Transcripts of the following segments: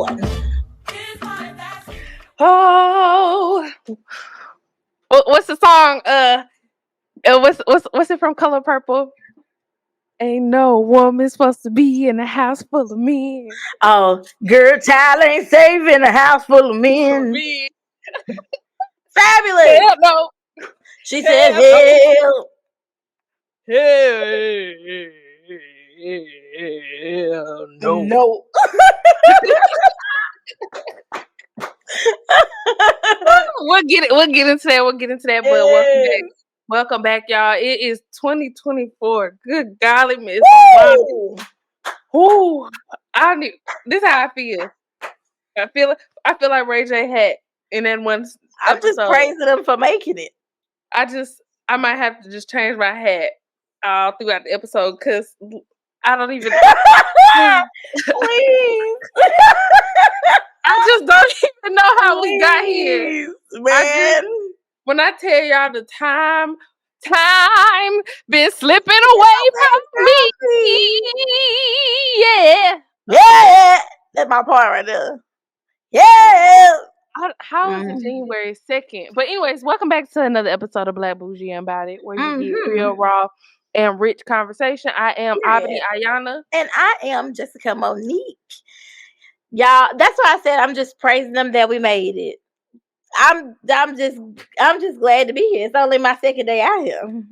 one. Oh, what's the song? What's it from? Color Purple. Ain't no woman supposed to be in a house full of men. Oh, girl, Tyler ain't safe in a house full of men. Fabulous. Hell no. She said, hell. Hell no. No. We'll get into that. But welcome back, y'all. It is 2024. Good golly, Miss Woo! Woo! This is how I feel. I feel like Ray J had in that one episode. I'm just praising them for making it. I might have to just change my hat all throughout the episode because I don't even. Please. I just don't even know how we got here, man. When I tell y'all the time been slipping away from me. Yeah, that's my part right there. Yeah. How is it January 2nd? But anyways, welcome back to another episode of Black Bougie Bout It, where you get real, raw, and rich conversation. I am Abdi Ayana. And I am Jessica Monique. Y'all, that's why I said I'm just praising them that we made it. I'm just glad to be here. It's only my second day out here.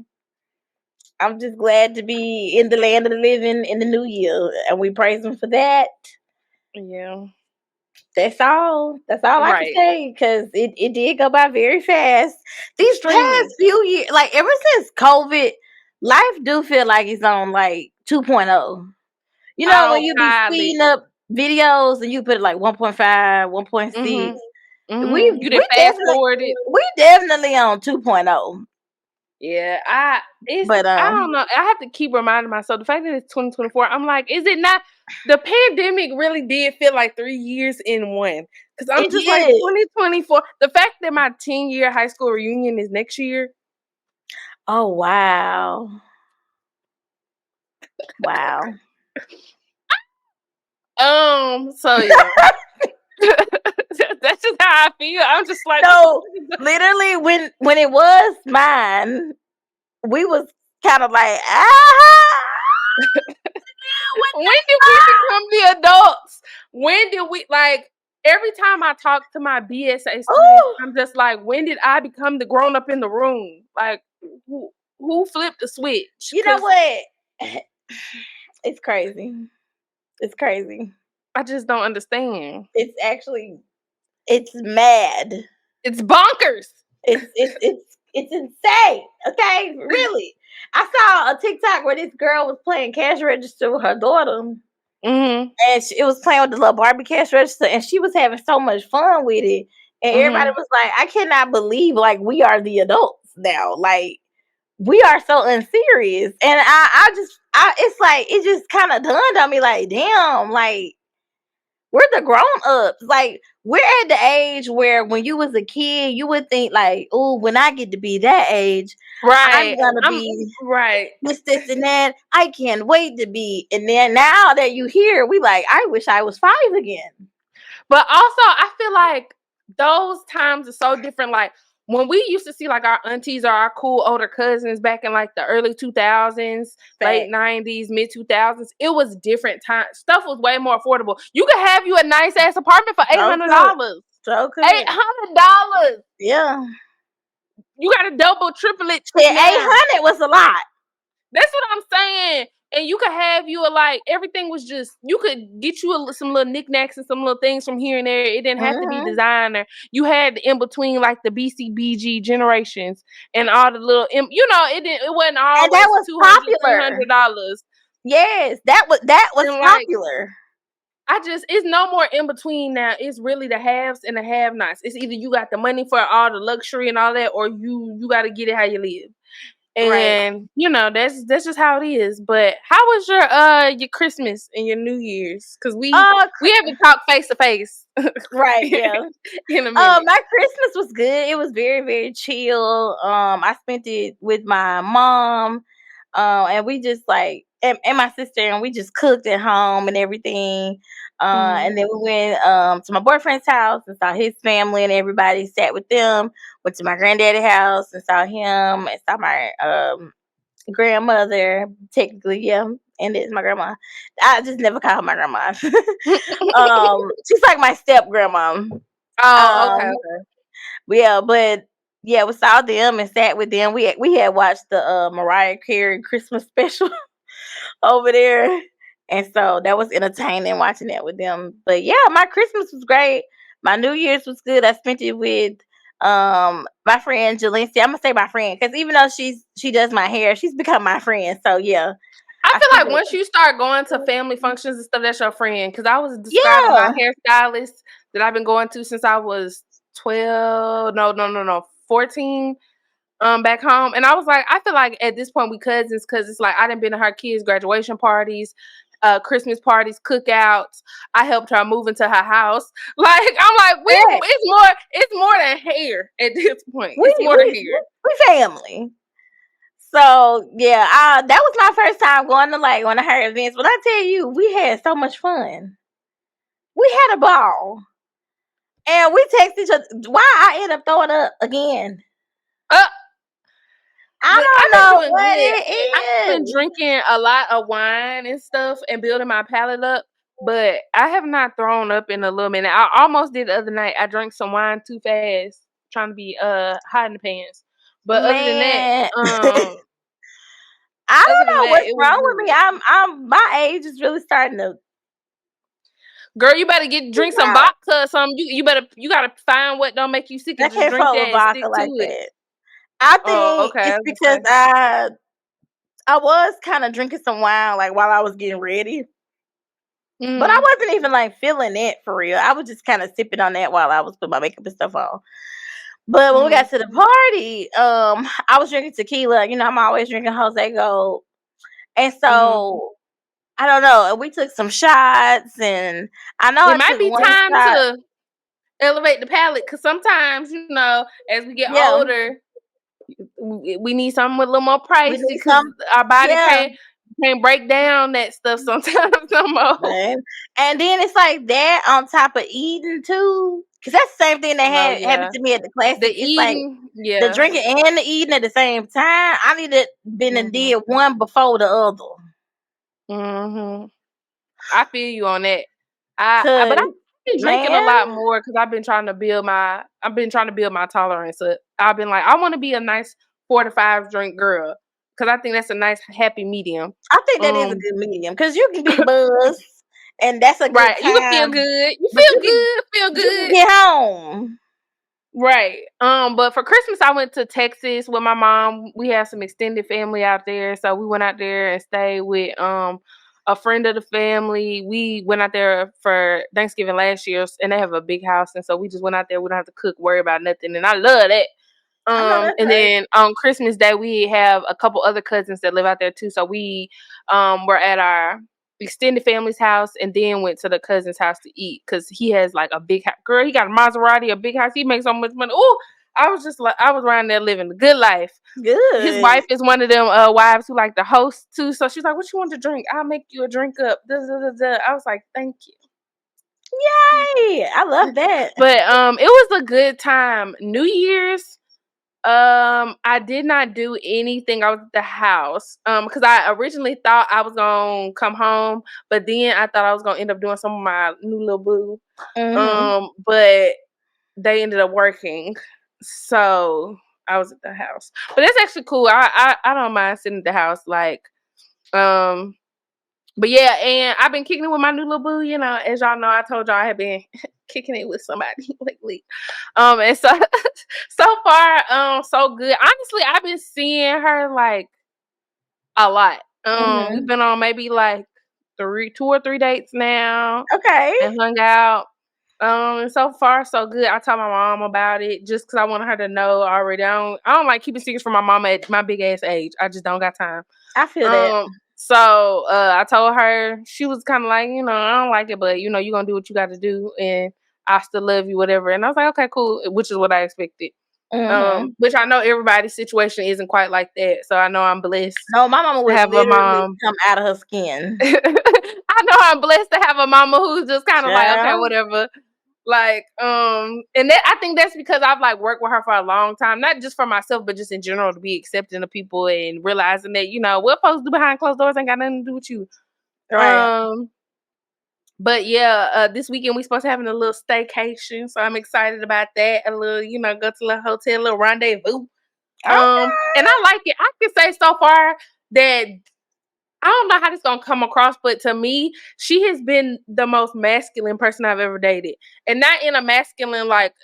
I'm just glad to be in the land of the living in the new year, and we praise them for that. Yeah. That's all I can say, because it did go by very fast. These past few years, like ever since COVID, life do feel like it's on like 2.0. You know, when you be speeding up videos and you put it like 1.5, 1.6. You did fast forwarded. We definitely on 2.0. Yeah, I don't know. I have to keep reminding myself the fact that it's 2024. I'm like, is it not? The pandemic really did feel like 3 years in one. Because I'm just like 2024. The fact that my 10-year high school reunion is next year. Oh wow! Wow. So yeah. That's just how I feel. I'm just like, no, literally when it was mine, we was kind of like, when did we become the adults? When did we, like, every time I talk to my BSA students, I'm just like, when did I become the grown up in the room? Like, who flipped the switch? You know what? It's crazy. It's crazy. I just don't understand. It's mad. It's bonkers. It's insane. Okay, really. I saw a TikTok where this girl was playing cash register with her daughter, and it was playing with the little Barbie cash register, and she was having so much fun with it, and everybody was like, "I cannot believe like we are the adults now. Like we are so unserious." And it's like it just kind of dawned on me, like, damn, like. We're the grown-ups. Like, we're at the age where when you was a kid, you would think like, oh, when I get to be that age, I'm going to be this, and that. I can't wait to be. And then now that you hear, we like, I wish I was 5 again. But also, I feel like those times are so different. Like, when we used to see like our aunties or our cool older cousins back in like the early 2000s, late 90s, mid 2000s, it was different times. Stuff was way more affordable. You could have you a nice ass apartment for $800. So good. $800. Yeah. You got to double, triple it. Yeah, 800 was a lot. That's what I'm saying. And you could have you like everything was just, you could get you some little knickknacks and some little things from here and there. It didn't have to be designer. You had in between like the BCBG generations and all the little, it wasn't always, and that was popular. $200. Yes, that was popular. It's no more in between now. It's really the haves and the have-nots. It's either you got the money for all the luxury and all that, or you got to get it how you live. And that's just how it is. But how was your Christmas and your New Year's? Because we haven't talked face to face, right? Yeah. In a minute. My Christmas was good. It was very, very chill. I spent it with my mom, and we just like and my sister, and we just cooked at home and everything. And then we went to my boyfriend's house and saw his family and everybody, sat with them. Went to my granddaddy's house and saw him and saw my grandmother. Technically, yeah, and it's my grandma. I just never call her my grandma. She's like my step grandma. Oh, okay, Um, okay. but yeah, we saw them and sat with them. We had watched the Mariah Carey Christmas special over there. And so that was entertaining watching that with them. But yeah, my Christmas was great. My New Year's was good. I spent it with my friend Jalencia. I'm gonna say my friend because even though she does my hair, she's become my friend. So yeah, I I feel spent like it. once you start going to family functions and stuff, that's your friend. Because I was describing my Yeah, hairstylist that I've been going to since I was 12. No, 14. Back home, and I was like, I feel like at this point we cousins because it's like I done been to her kids' graduation parties, Christmas parties, cookouts. I helped her move into her house. Like I'm like, yeah. it's more than hair at this point. we It's more than we hair. we family. So yeah, that was my first time going to like one of her events. But I tell you, we had so much fun. We had a ball. And we text each other. Why I end up throwing up again? Uh, I but I've don't been know doing what good. I've it been is. drinking a lot of wine and stuff and building my palate up, but I have not thrown up in a little minute. I almost did the other night. I drank some wine too fast, trying to be hot in the pants. But Man, um, I other don't than know that, what's it was wrong with me. good. I'm my age is really starting to Girl, you better peak drink some out. vodka or something. You gotta find what don't make you sick I and just can't drink fuck that with and vodka stick to like it. that. I Oh, think okay. it's I was because gonna say. I was kind of drinking some wine like while I was getting ready. But I Mm-hmm. wasn't even like feeling it for real. I was just kind of sipping on that while I was putting my makeup and stuff on. But when we Mm-hmm. got to the party, I was drinking tequila. You know, I'm always drinking Jose Gold. And Mm-hmm. so I don't know. And we took some shots, and I know It I might took be one time shot. to elevate the palate because sometimes as we get Yeah, older we need something with a little more we pricey need because some. our body Yeah, can't break down that stuff sometimes no more. man. And then it's like that on top of eating too, because that's the same thing that Oh happened yeah, to me at the the classic. It's like eating, the yeah. drinking and the eating at the same time. I need to been and Hmm. did one before the other. Hmm. I feel you on that. But Cause I've been drinking a man, lot more because I've been trying to build my tolerance up. I've been like, I want to be a nice 4 to 5 drink girl because I think that's a nice happy medium. I think that is a Um, good medium because you can be buzzed and that's a good right. You can feel time, good. You but feel good. Feel you can good. get home. Right. But for Christmas I went to Texas with my mom. We have some extended family out there. So we went out there and stayed with a friend of the family. We went out there for Thanksgiving last year and they have a big house and so we just went out there. We don't have to cook, worry about nothing. And I love that. I know that's And right. then on Christmas Day we have a couple other cousins that live out there too. So we were at our extended family's house and then went to the cousin's house to eat because he has like a big house. Girl, he got a Maserati, a big house. He makes so much money. Oh, I was just like I was around there living the good life. His Good. wife is one of them wives who like to host too. So she's like, "What you want to drink? I'll make you a drink up." Da, da, da, da. I was like, "Thank you." Yay! I love that. But it was a good time. New Year's. I did not do anything. I was at the house. Because I originally thought I was gonna come home, but then I thought I was gonna end up doing some of my new little boo. Hmm. But they ended up working, so I was at the house. But that's actually cool. I don't mind sitting at the house. Like, um, but yeah, and I've been kicking it with my new little boo. As y'all know, I told y'all I have been kicking it with somebody lately. And so so far, so good. Honestly, I've been seeing her like a lot. We've Hmm. been on maybe like 2 or 3 dates now Okay. and hung out. And so far so good. I told my mom about it just because I wanted her to know already. I don't like keeping secrets from my mama at my big ass age. I just don't got time. I feel that. So I told her. She was kind of like, I don't like it, but you're gonna do what you got to do, and I still love you, whatever. And I was like, okay, cool, which is what I expected. Hmm. Which I know everybody's situation isn't quite like that, so I know I'm blessed No, my mama to would have a literally mom. come out of her skin. I I know I'm blessed to have a mama who's just kind of like, okay, Child. whatever. Like, and that I think that's because I've like worked with her for a long time, not just for myself, but just in general to be accepting of people and realizing that, you know, what folks do behind closed doors ain't got nothing to do with you. Right. But yeah, this weekend we supposed to having a little staycation, so I'm excited about that. A little, you know, go to a little hotel, a little rendezvous. Okay. And I like it. I can say so far that I don't know how this gonna come across, but to me, she has been the most masculine person I've ever dated, and not in a masculine I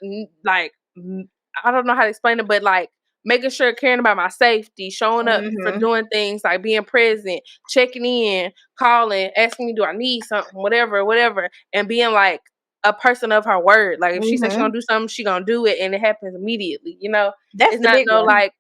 don't know how to explain it, but like making sure caring about my safety, showing up for Mm-hmm. doing things like being present, checking in, calling, asking me do I need something, whatever, and being like a person of her word. Like if she says she's Mm-hmm. gonna do something, she gonna do it, and it happens immediately. You know, That's it's the not big no one. like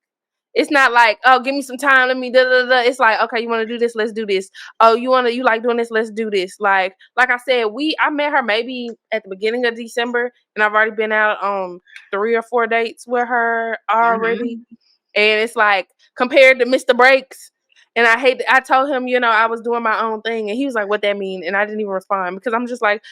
it's not like, oh, give me some time, let me da da da. It's like, okay, you want to do this, let's do this. Oh, you like doing this, let's do this. Like I said, I met her maybe at the beginning of December, and I've already been out on 3 or 4 dates with her already. Mm-hmm. And it's like compared to Mr. Breaks, and I told him, you know, I was doing my own thing, and he was like, what that mean? And I didn't even respond because I'm just like,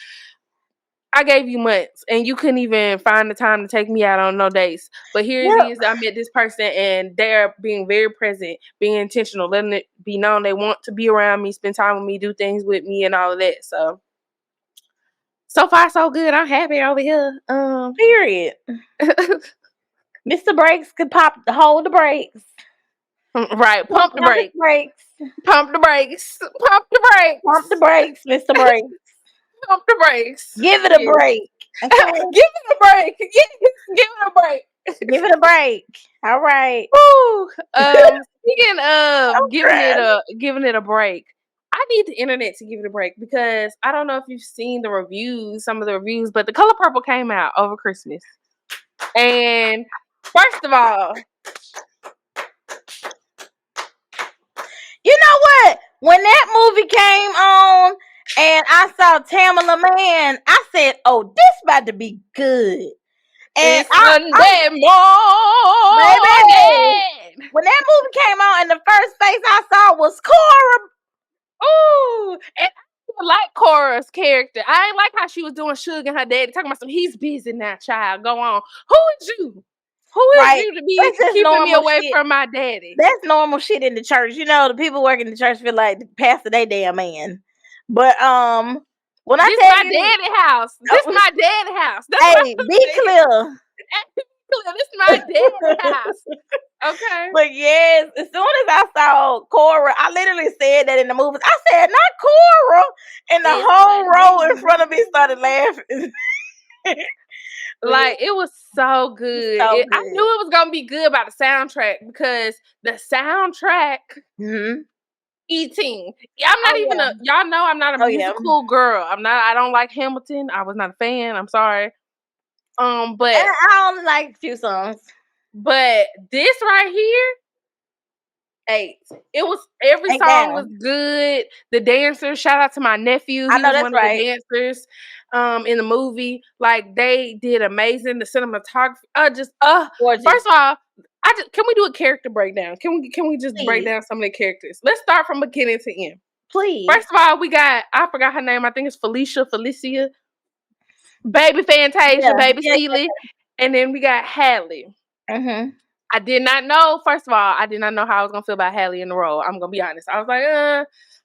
I gave you months and you couldn't even find the time to take me out on no dates. But here it Yep. is. I met this person and they're being very present, being intentional, letting it be known they want to be around me, spend time with me, do things with me and all of that. So far so good. I'm happy over here. Period. Mr. Brakes could hold the brakes. Right. Pump Pump the out the brakes. brakes. Pump the brakes. Pump the Pump the brakes. brakes, Mr. Brakes. Pump the brakes. Give it a Yes. break. Okay. Give it a break. Give it a break. Give it a break. All right. Woo. Speaking of Crying. giving it a break, I need the internet to give it a break because I don't know if you've seen the reviews, some of the reviews, but The Color Purple came out over Christmas. And first of all, You know what? When that movie came on and I saw Tamala Man, I said, "Oh, this about to be good." And it's I'm Sunday baby. morning. When that movie came on, and the first face I saw was Cora. Ooh, and I like Cora's character. I ain't like how she was doing Suge and her daddy talking about some. He's busy now, child. Go on. Who is you? Who is Right? you to be That's just keeping me normal away shit. from my daddy? That's normal shit in the church. You know, the people working in the church feel like the pastor they damn man. But when I This tell my you, daddy house. This my daddy house. That's what hey, I'm be saying. clear. This my daddy house. Okay. But yes, as soon as I saw Cora, I literally said that in the movies. I said, not Cora. And the It's whole row in Sunday. front of me started laughing. But yeah, Like it was so good. so I knew good. it was gonna be good by the soundtrack because the soundtrack Mm-hmm. eating. I'm not Oh even yeah. y'all know I'm not a Oh yeah. musical girl. I don't like Hamilton. I was not a fan. I'm sorry. And But I only like a few songs. this right here, 8. It was every Ain't song was down. good. The dancers, shout out to my nephew. I He know was that's one of the right. dancers in the movie. Like they did amazing. The cinematography, Gorgeous. first of all, can we do a character breakdown? Can we just break Please. down some of the characters? Let's start from beginning to end. Please. First of all, we got I forgot her name. I think it's Felicia, Baby Fantasia, Yeah. Baby Yeah. Sealy, and then we got Hadley. Mm-hmm. I did not know. First of all, I did not know how I was gonna feel about Hallie in the role. I'm gonna be honest. I was like,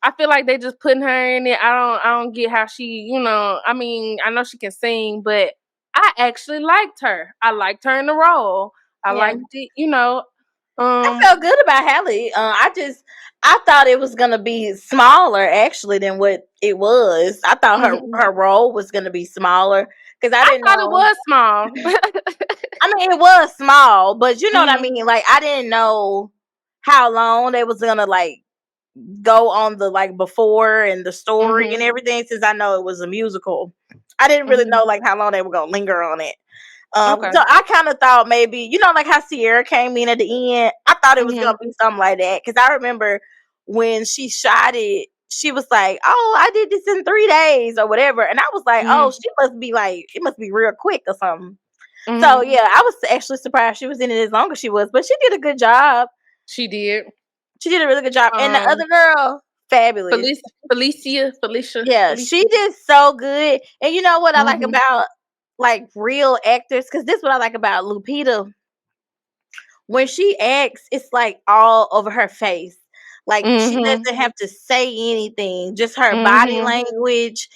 I feel like they just putting her in it. I don't get how she, you know. I mean, I know she can sing, but I actually liked her. I liked her in the role. I Yeah. liked it, you know. I felt good about Hallie. I thought it was gonna be smaller actually than what it was. I thought her role was gonna be smaller because I I didn't thought it know. was small. I mean, it was small, but you know what I Mhm, mean. Like I didn't know how long they was gonna like go on the like before and the story and mhm, everything. Since I know it was a musical, I didn't really mhm. know like how long they were gonna linger on it. Okay. So I kind of thought maybe, you know, like how Sierra came in at the end. I thought it was Mhm, gonna be something like that because I remember when she shot it, she was like, "Oh, I did this in 3 days or whatever," and I was like, "Oh, mhm, she must be like, it must be real quick or something." So mhm. yeah, I was actually surprised she was in it as long as she was, but she did a good job. She did. She did a really good job, and the Um. other girl, fabulous. Felicia. Yeah, she did so good. And you know what I like Mm-hmm. about like real actors? Because this is what I like about Lupita. When she acts, it's like all over her face. Like she Mm-hmm. doesn't have to say anything, just her body Mm-hmm. language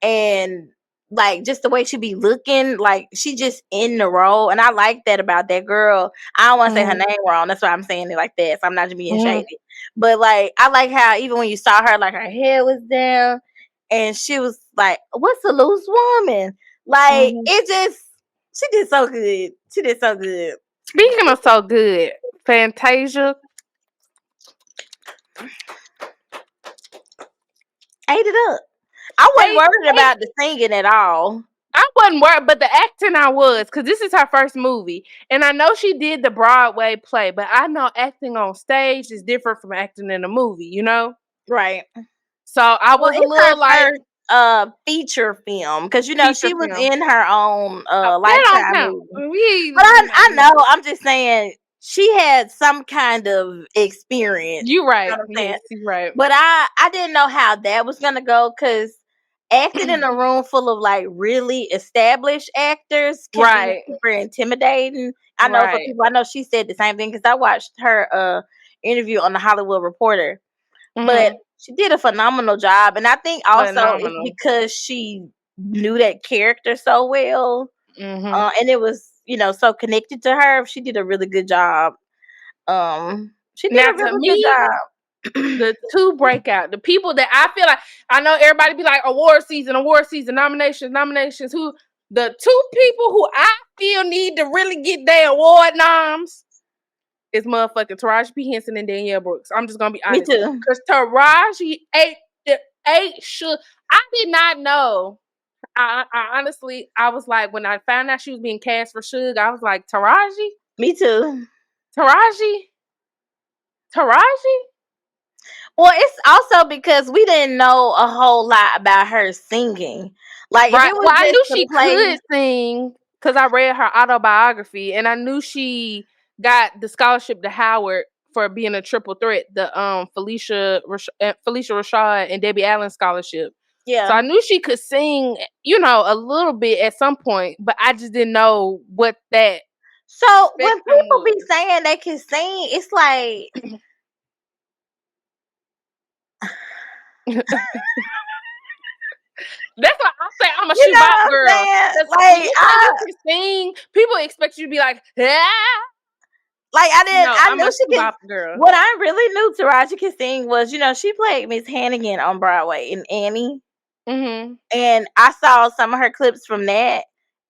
and like just the way she be looking, like she just in the role. And I like that about that girl. I don't want to say her Mm-hmm. name wrong. That's why I'm saying it like that. So I'm not just being Mm-hmm. shady. But like I like how even when you saw her, like her head was down and she was like, "What's a loose woman?" Like Mm-hmm. it just she did so good. She did so good. Speaking of so good, Fantasia. Ate it up. I wasn't Hey, worried about the singing at all. I wasn't worried, but the acting I was, because this is her first movie. And I know she did the Broadway play, but I know acting on stage is different from acting in a movie, you know? Right. So I Well, was a it's her little like, first feature film because you know feature she was film. in her own That don't Lifetime count. movie. But I know I'm just saying she had some kind of experience. You're You right. know what I'm saying? Yes, you're right. But I didn't know how that was gonna go because acting in a room full of like really established actors can be Right. super intimidating. I know for Right. people, I know she said the same thing because I watched her interview on the Hollywood Reporter, but Mm-hmm. she did a phenomenal job, and I think also it's Phenomenal. because she knew that character so well, Mm-hmm. and it was so connected to her. She did a really good job. She did Now, a to really good me, job. the two breakout, the people that I feel like, I know everybody be like award season, nominations. Who the two people who I feel need to really get their award noms is motherfucking Taraji P. Henson and Danielle Brooks. I'm just gonna be Me honest, too. because Taraji ate should. I did not know. I honestly, I was like, when I found out she was being cast for Suge, I was like, Me too. Taraji. Well, it's also because we didn't know a whole lot about her singing. Like, if Right. it was Well, I just knew to she play, could sing because I read her autobiography, and I knew she got the scholarship to Howard for being a triple threat, the Felicia Rashad and Debbie Allen scholarship. So yeah. I knew she could sing, a little bit at some point, but I just didn't know what that So when spectrum people be was. saying they can sing, it's like, That's why I say I'm a you shoe know bop what I'm girl. saying? Because when Like, you say you can sing, people expect you to be like, No, I I'm knew a she shoe could. bop girl. What I really knew Taraji could sing was, she played Miss Hannigan on Broadway in Annie. Mm-hmm. And I saw some of her clips from that.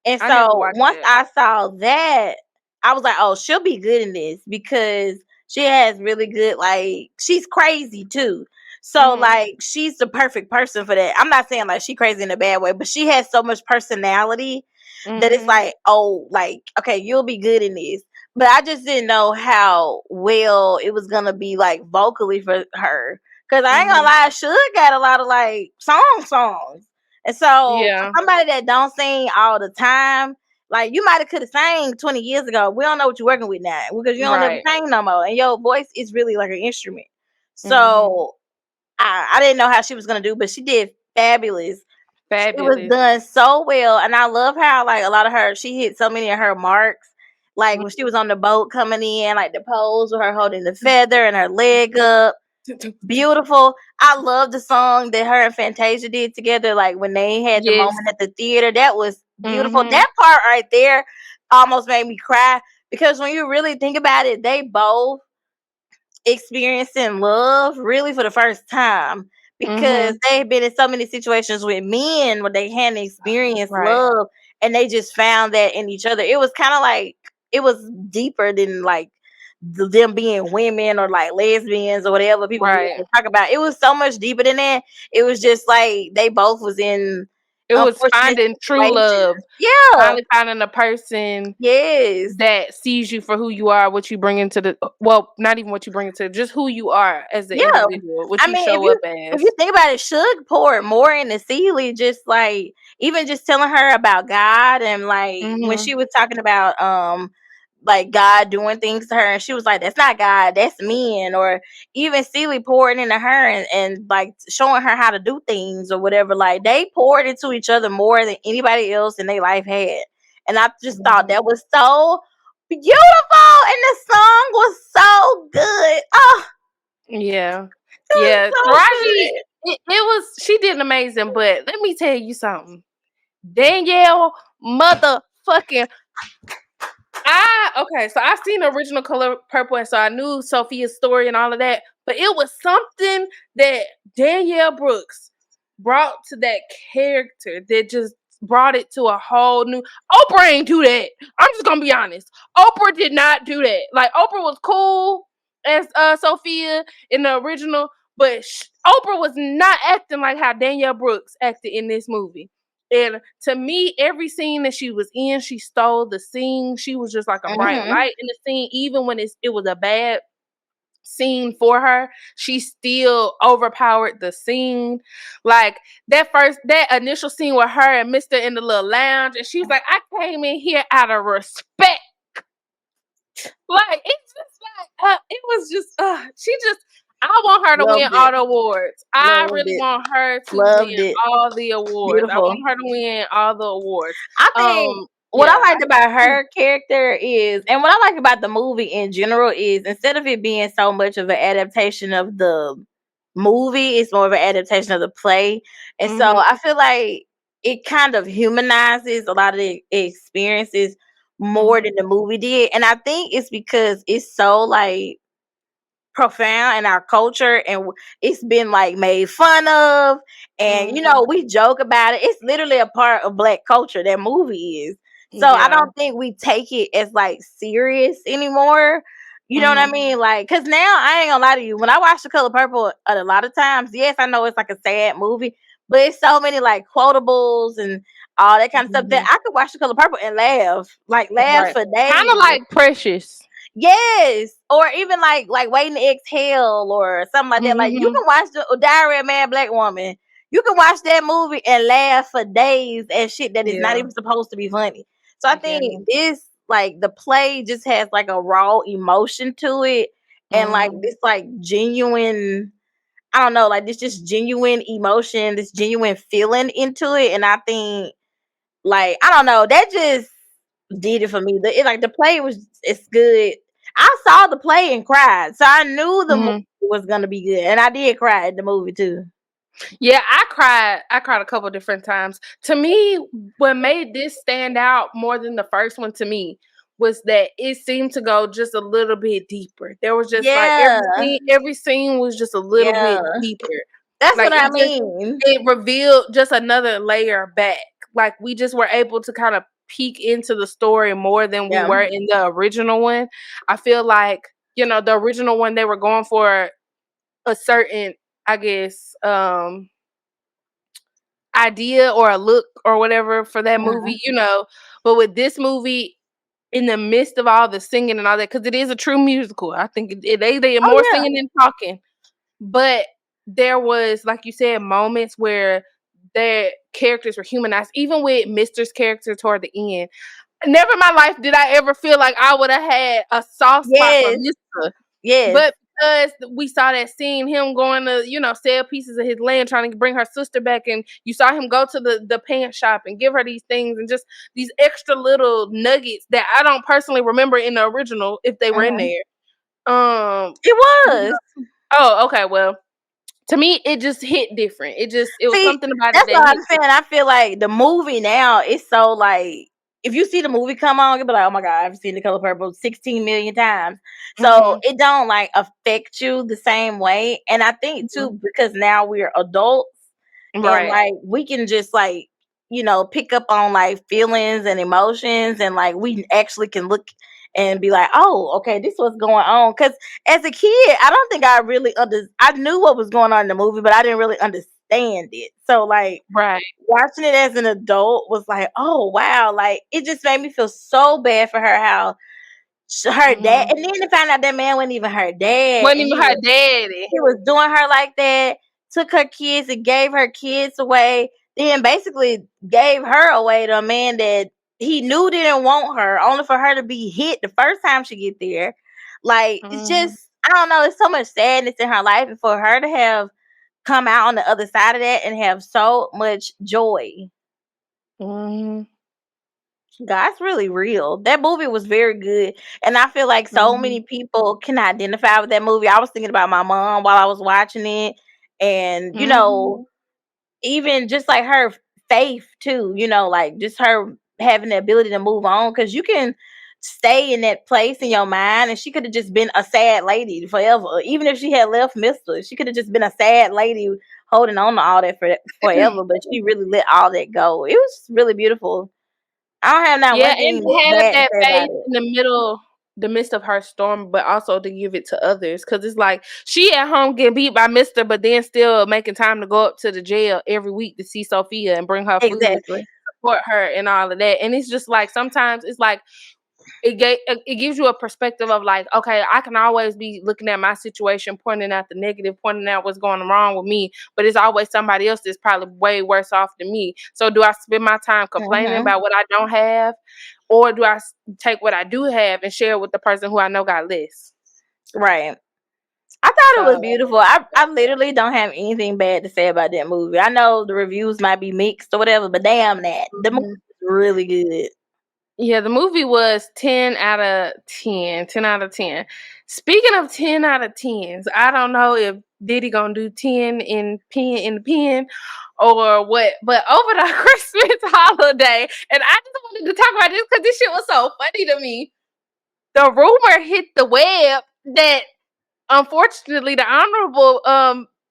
And I never so watched once that. I saw that, I was like, oh, she'll be good in this because she has really good, like, she's crazy too. So, Mm-hmm. like, she's the perfect person for that. I'm not saying like she crazy in a bad way, but she has so much personality that it's Mm-hmm. like, oh, like, okay, you'll be good in this. But I just didn't know how well it was gonna be like vocally for her. Cause I ain't gonna Mm-hmm. lie, Suge got a lot of like songs. And so for Yeah. somebody that don't sing all the time, like you might have could have sang 20 years ago. We don't know what you're working with now because you don't never Right. sing no more. And your voice is really like an instrument. Mm-hmm. So I didn't know how she was gonna do, but she did fabulous. It was Fabulous. done so well, and I love how like a lot of her she hit so many of her marks. Like when she was on the boat coming in, like the pose with her holding the feather and her leg up, beautiful. I love the song that her and Fantasia did together. Like when they had the Yes. moment at the theater, that was beautiful. Mm-hmm. That part right there almost made me cry because when you really think about it, they both experiencing love really for the first time because Mm-hmm. they've been in so many situations with men where they hadn't experienced Right. love and they just found that in each other. It was kind of like it was deeper than like them being women or like lesbians or whatever people be Right. talk about. It was so much deeper than that. It was just like they both was in It was unfortunate finding true love. situations. Yeah. Finally finding a person Yes. that sees you for who you are, what you bring into the not even what you bring into, just who you are as the Yeah. individual, what I you mean, show up if as. you think about it, Suge poured more into Celie, just like even just telling her about God and like when Mm-hmm. she was talking about like God doing things to her, and she was like, "That's not God, that's men." Or even Celie pouring into her and like showing her how to do things or whatever. Like they poured into each other more than anybody else in their life had, and I just thought that was so beautiful, and the song was so good. Oh, Yeah. it was Yeah. so Taraji, good. it was, she did amazing, but let me tell you something. Danielle motherfucking okay, so I seen the original Color Purple, and so I knew Sophia's story and all of that, but it was something that Danielle Brooks brought to that character that just brought it to a whole new. Oprah ain't do that. I'm just gonna be honest. Oprah did not do that. Like Oprah was cool as Sophia in the original, but Oprah was not acting like how Danielle Brooks acted in this movie. And to me, every scene that she was in, she stole the scene. She was just like a bright Mm-hmm. light in the scene, even when it was a bad scene for her. She still overpowered the scene. Like that initial scene with her and Mr. in the little lounge, and she was like, "I came in here out of respect." Like it's just like it was just she just. I want her to win Loved all it. the awards. I Loved really it. want her to win Loved it. all the awards. I Beautiful. want her to win all the awards. I think what I Yeah. liked about her character is, and what I like about the movie in general is, instead of it being so much of an adaptation of the movie, it's more of an adaptation of the play. And so I feel like it kind of humanizes a lot of the experiences more than the movie did. And I think it's because it's so like profound in our culture, and it's been like made fun of, and you know, we joke about it. It's literally a part of Black culture, that movie is. So I Yeah. don't think we take it as like serious anymore, you know what I mean? Like, because now I ain't gonna lie to you, when I watch The Color Purple, a lot of times, yes, I know it's like a sad movie, but it's so many like quotables and all that kind of stuff that I could watch The Color Purple and laugh Right. for Kind of days. like Precious. Yes, or even like Waiting to Exhale or something like that. Like you can watch the Diary of a Mad Black Woman. You can watch that movie and laugh for days at shit that is not Yeah. even supposed to be funny. So I Yeah. think this, like, the play just has like a raw emotion to it, and like this like genuine, I don't know, like this just genuine emotion, this genuine feeling into it. And I think, like, I don't know, that just did it for me. Like the play it's good. I saw the play and cried, so I knew the movie was gonna be good, and I did cry at the movie too. Yeah, I cried. I cried a couple different times. To me, what made this stand out more than the first one to me was that it seemed to go just a little bit deeper. There was just like Yeah, every scene was just a little bit yeah, deeper. that's Like what I mean. it revealed just another layer back. Like we just were able to kind of peek into the story more than we Yeah, were in the original one. I feel like, the original one, they were going for a certain, I guess, idea or a look or whatever for that movie, but with this movie, in the midst of all the singing and all that, because it is a true musical, I think they are oh more yeah, singing than talking, but there was, like you said, moments where their characters were humanized, even with Mister's character toward the end. Never in my life did I ever feel like I would have had a soft spot for yes, Mister. yes, But because we saw that scene, him going to, sell pieces of his land, trying to bring her sister back, and you saw him go to the pant shop and give her these things, and just these extra little nuggets that I don't personally remember in the original if they were in there. it was. Oh, okay. Well, to me, it just hit different. It was See, something about it that's that what hit I'm saying. I feel like the movie now is so like, if you see the movie come on, you'll be like, oh my God, I've seen The Color Purple 16 million times. So different. it don't like affect you the same way. And I think too, because now we're adults, and Right. like we can just like, pick up on like feelings and emotions, and like we actually can look and be like, oh, okay, this was going on. Because as a kid, I don't think I really I knew what was going on in the movie, but I didn't really understand it. So like Right. watching it as an adult was like, oh wow, like it just made me feel so bad for her, how her dad, and then to find out that man wasn't even her dad, Wasn't and even her daddy. he was doing her like that, took her kids and gave her kids away, then basically gave her away to a man that he knew didn't want her, only for her to be hit the first time she get there. Like, it's Mm-hmm. just, I don't know, it's so much sadness in her life, and for her to have come out on the other side of that and have so much joy. Mm-hmm. God's really real. That movie was very good, and I feel like so Mm-hmm. many people can identify with that movie. I was thinking about my mom while I was watching it, and Mm-hmm. even just like her faith too, like just her having the ability to move on, because you can stay in that place in your mind, and she could have just been a sad lady forever. Even if she had left Mister, she could have just been a sad lady holding on to all that forever, but she really let all that go. It was really beautiful. I don't have not Yeah, one and thing to have bad to that say about faith it. in the midst of her storm, but also to give it to others. Cause it's like she at home getting beat by Mister, but then still making time to go up to the jail every week to see Sophia and bring her food, Exactly. support her, and all of that. And it's just like sometimes it's like it gives you a perspective of like, okay, I can always be looking at my situation, pointing out the negative, pointing out what's going wrong with me, but it's always somebody else that's probably way worse off than me. So do I spend my time complaining Hmm. about what I don't have, or do I take what I do have and share with the person who I know got less? Right. I thought it was So beautiful. I literally don't have anything bad to say about that movie. I know the reviews might be mixed or whatever, but damn that. The movie mhm. was really good. Yeah, the movie was 10 out of 10. 10 out of 10. Speaking of 10 out of 10s, I don't know if Diddy gonna do 10 in the pen or what, but over the Christmas holiday, and I just wanted to talk about this because this shit was so funny to me. The rumor hit the web that unfortunately the honorable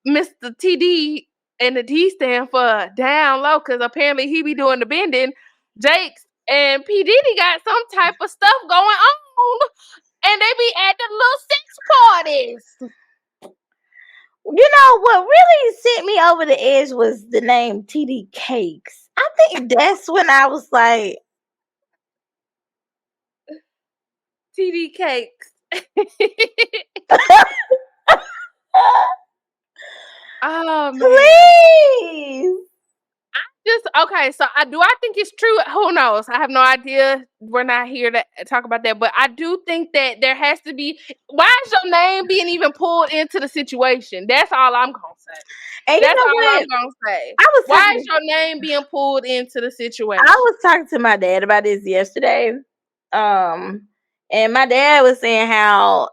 Mr. TD, and the D stand for down low, because apparently he be doing the bending. Jakes and P Diddy got some type of stuff going on, and they be at the little sex parties. What really sent me over the edge was the name TD Cakes. I think that's when I was like, TD cakes. Oh man. please. Just okay, so I think it's true. Who knows? I have no idea. We're not here to talk about that, but I do think that there has to be. Why is your name being even pulled into the situation? That's all I'm gonna say. And you That's know all I'm what? gonna say. I was Why is talking your name being pulled into the I situation? was talking to my dad about this yesterday. Um and my dad was saying how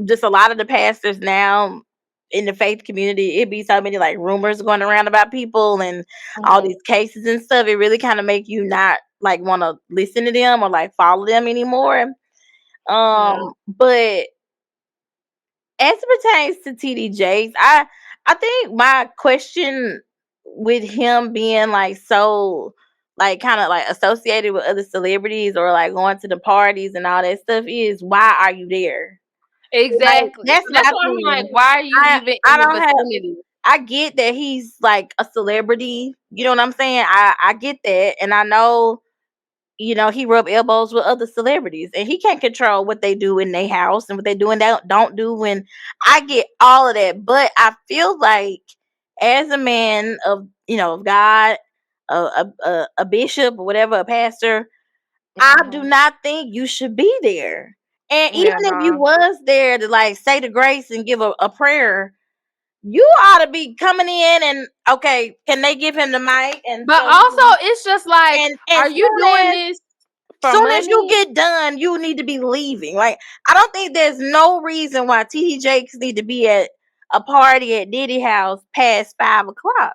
just a lot of the pastors now in the faith community, it be so many like rumors going around about people and all Mhm. these cases and stuff. It really kind of make you not like want to listen to them or like follow them anymore. Yeah. But as it pertains to TD Jakes, I think my question with him being like so like kind of like associated with other celebrities or like going to the parties and all that stuff is, why are you there? Like, Exactly. that's So that's my why I'm like, thing. why are you I even I in the don't have vicinity? I get that he's like a celebrity. You know what I'm saying? I get that, and I know he rub elbows with other celebrities, and he can't control what they do in their house and what they do and don't do. And I get all of that, but I feel like as a man of God, a bishop or whatever, a pastor, I do Mhm. not think you should be there. And even Yeah, if you no. was there to like say the grace and give a prayer, you ought to be coming in and okay, can they give him the mic and But so also, it's just like, and are you doing this for soon as you money? get done, you need to be leaving. Like, I don't think there's no reason why TD Jakes need to be at a party at Diddy house past 5 o'clock.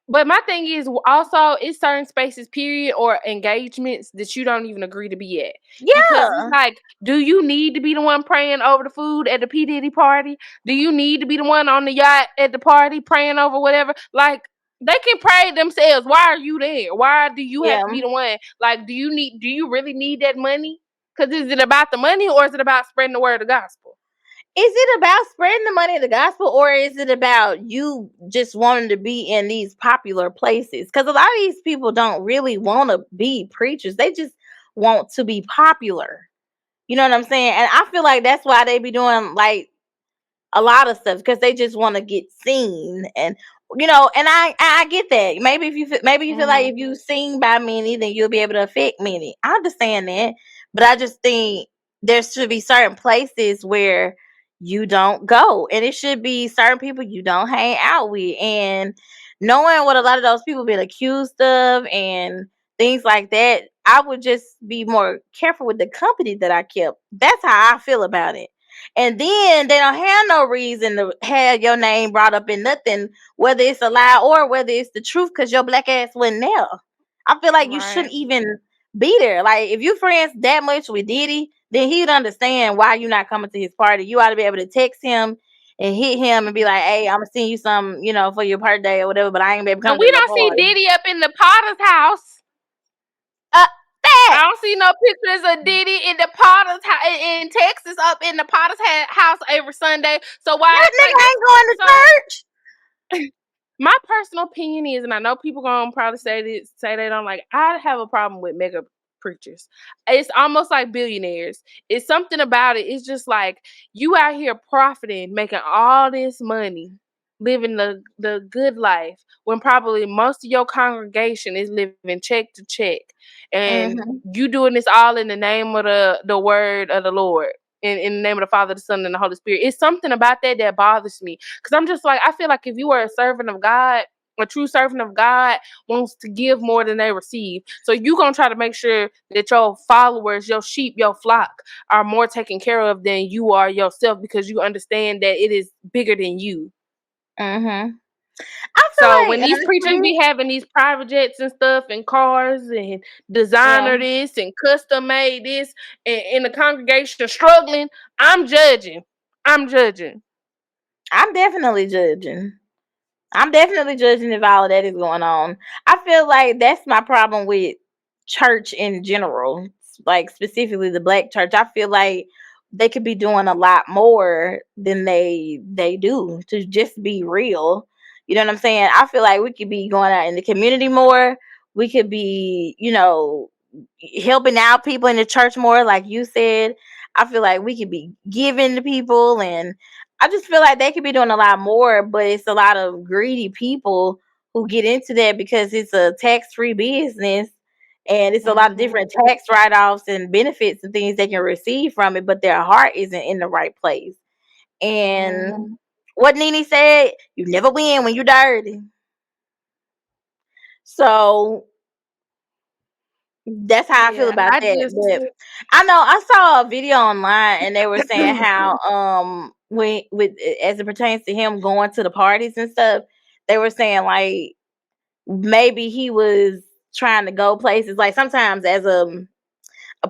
But my thing is also, it's certain spaces, period, or engagements that you don't even agree to be at. Because it's Yeah, like, do you need to be the one praying over the food at the P. Diddy party? Do you need to be the one on the yacht at the party praying over whatever? Like, they can pray themselves. Why are you there? Why do you have to yeah. be the one? Like, do you really need that money? Because is it about the money, or is it about spreading the word of the gospel? Is it about spreading the money of the gospel, or is it about you just wanting to be in these popular places? Because a lot of these people don't really want to be preachers; they just want to be popular. You know what I'm saying? And I feel like that's why they be doing like a lot of stuff, because they just want to get seen. And you know, and I get that. Maybe if maybe you feel like if Mm-hmm. you sing by many, then you'll be able to affect many. I understand that, but I just think there should be certain places where you don't go, and it should be certain people you don't hang out with. And knowing what a lot of those people been accused of and things like that, I would just be more careful with the company that I kept. That's how I feel about it. And then they don't have no reason to have your name brought up in nothing, whether it's a lie or whether it's the truth, because your black ass wasn't there. I feel like you Right. shouldn't even be there. Like, if you friends that much with Diddy, then he'd understand why you're not coming to his party. You ought to be able to text him and hit him and be like, "Hey, I'm gonna send you some, for your birthday or whatever, but I ain't gonna be able to And come to we the don't see party." Diddy up in the Potter's house. Uh, I that don't see no pictures of Diddy in the Potter's house in Texas, up in the Potter's house every Sunday. So why, that like, nigga ain't going to so church. my personal opinion is, and I know people gonna probably say they don't like. I have a problem with mega preachers. It's almost like billionaires. It's something about it. It's just like you out here profiting, making all this money, living the good life, when probably most of your congregation is living check to check, and Mm-hmm. you doing this all in the name of the word of the Lord. In the name of the Father, the Son, and the Holy Spirit. It's something about that bothers me. Because I'm just like, I feel like if you are a servant of God, a true servant of God wants to give more than they receive. So you're going to try to make sure that your followers, your sheep, your flock are more taken care of than you are yourself, because you understand that it is bigger than you. Mm-hmm. I So feel when like, these preachers honestly, be having these private jets and stuff and cars and designer yeah, this and custom made this, and in the congregation struggling, I'm judging. I'm judging. I'm definitely judging. I'm definitely judging if all of that is going on. I feel like that's my problem with church in general, like specifically the black church. I feel like they could be doing a lot more than they do, to just be real. You know what I'm saying? I feel like we could be going out in the community more. We could be, helping out people in the church more, like you said. I feel like we could be giving to people, and I just feel like they could be doing a lot more, but it's a lot of greedy people who get into that because it's a tax-free business, and it's a lot of Mm-hmm. different tax write-offs and benefits and things they can receive from it, but their heart isn't in the right place. Mm-hmm. And what Nene said, you never win when you're dirty. So that's how I feel Yeah, about I that. just. But I know I saw a video online and they were saying how with as it pertains to him going to the parties and stuff, they were saying like maybe he was trying to go places, like sometimes as a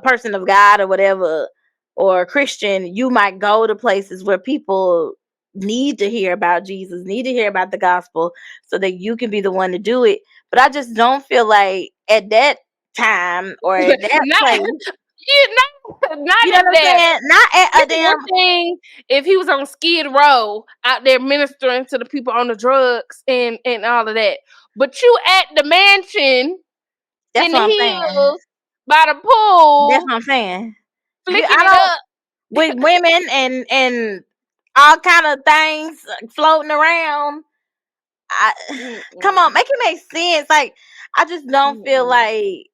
person of God or whatever, or a Christian, you might go to places where people need to hear about Jesus, need to hear about the gospel, so that you can be the one to do it. But I just don't feel like at that time or at that Not, place, not you know at what I'm that. saying? Not at a It's one damn, thing if he was on Skid Row out there ministering to the people on the drugs and all of that, but you at the mansion that's in the what I'm saying. hills by the That's pool, what I'm saying. flicking I it don't, up. with women and all kind of things floating around. I come on, Mm-mm. make it make sense. Like, I just don't feel Mm-mm. like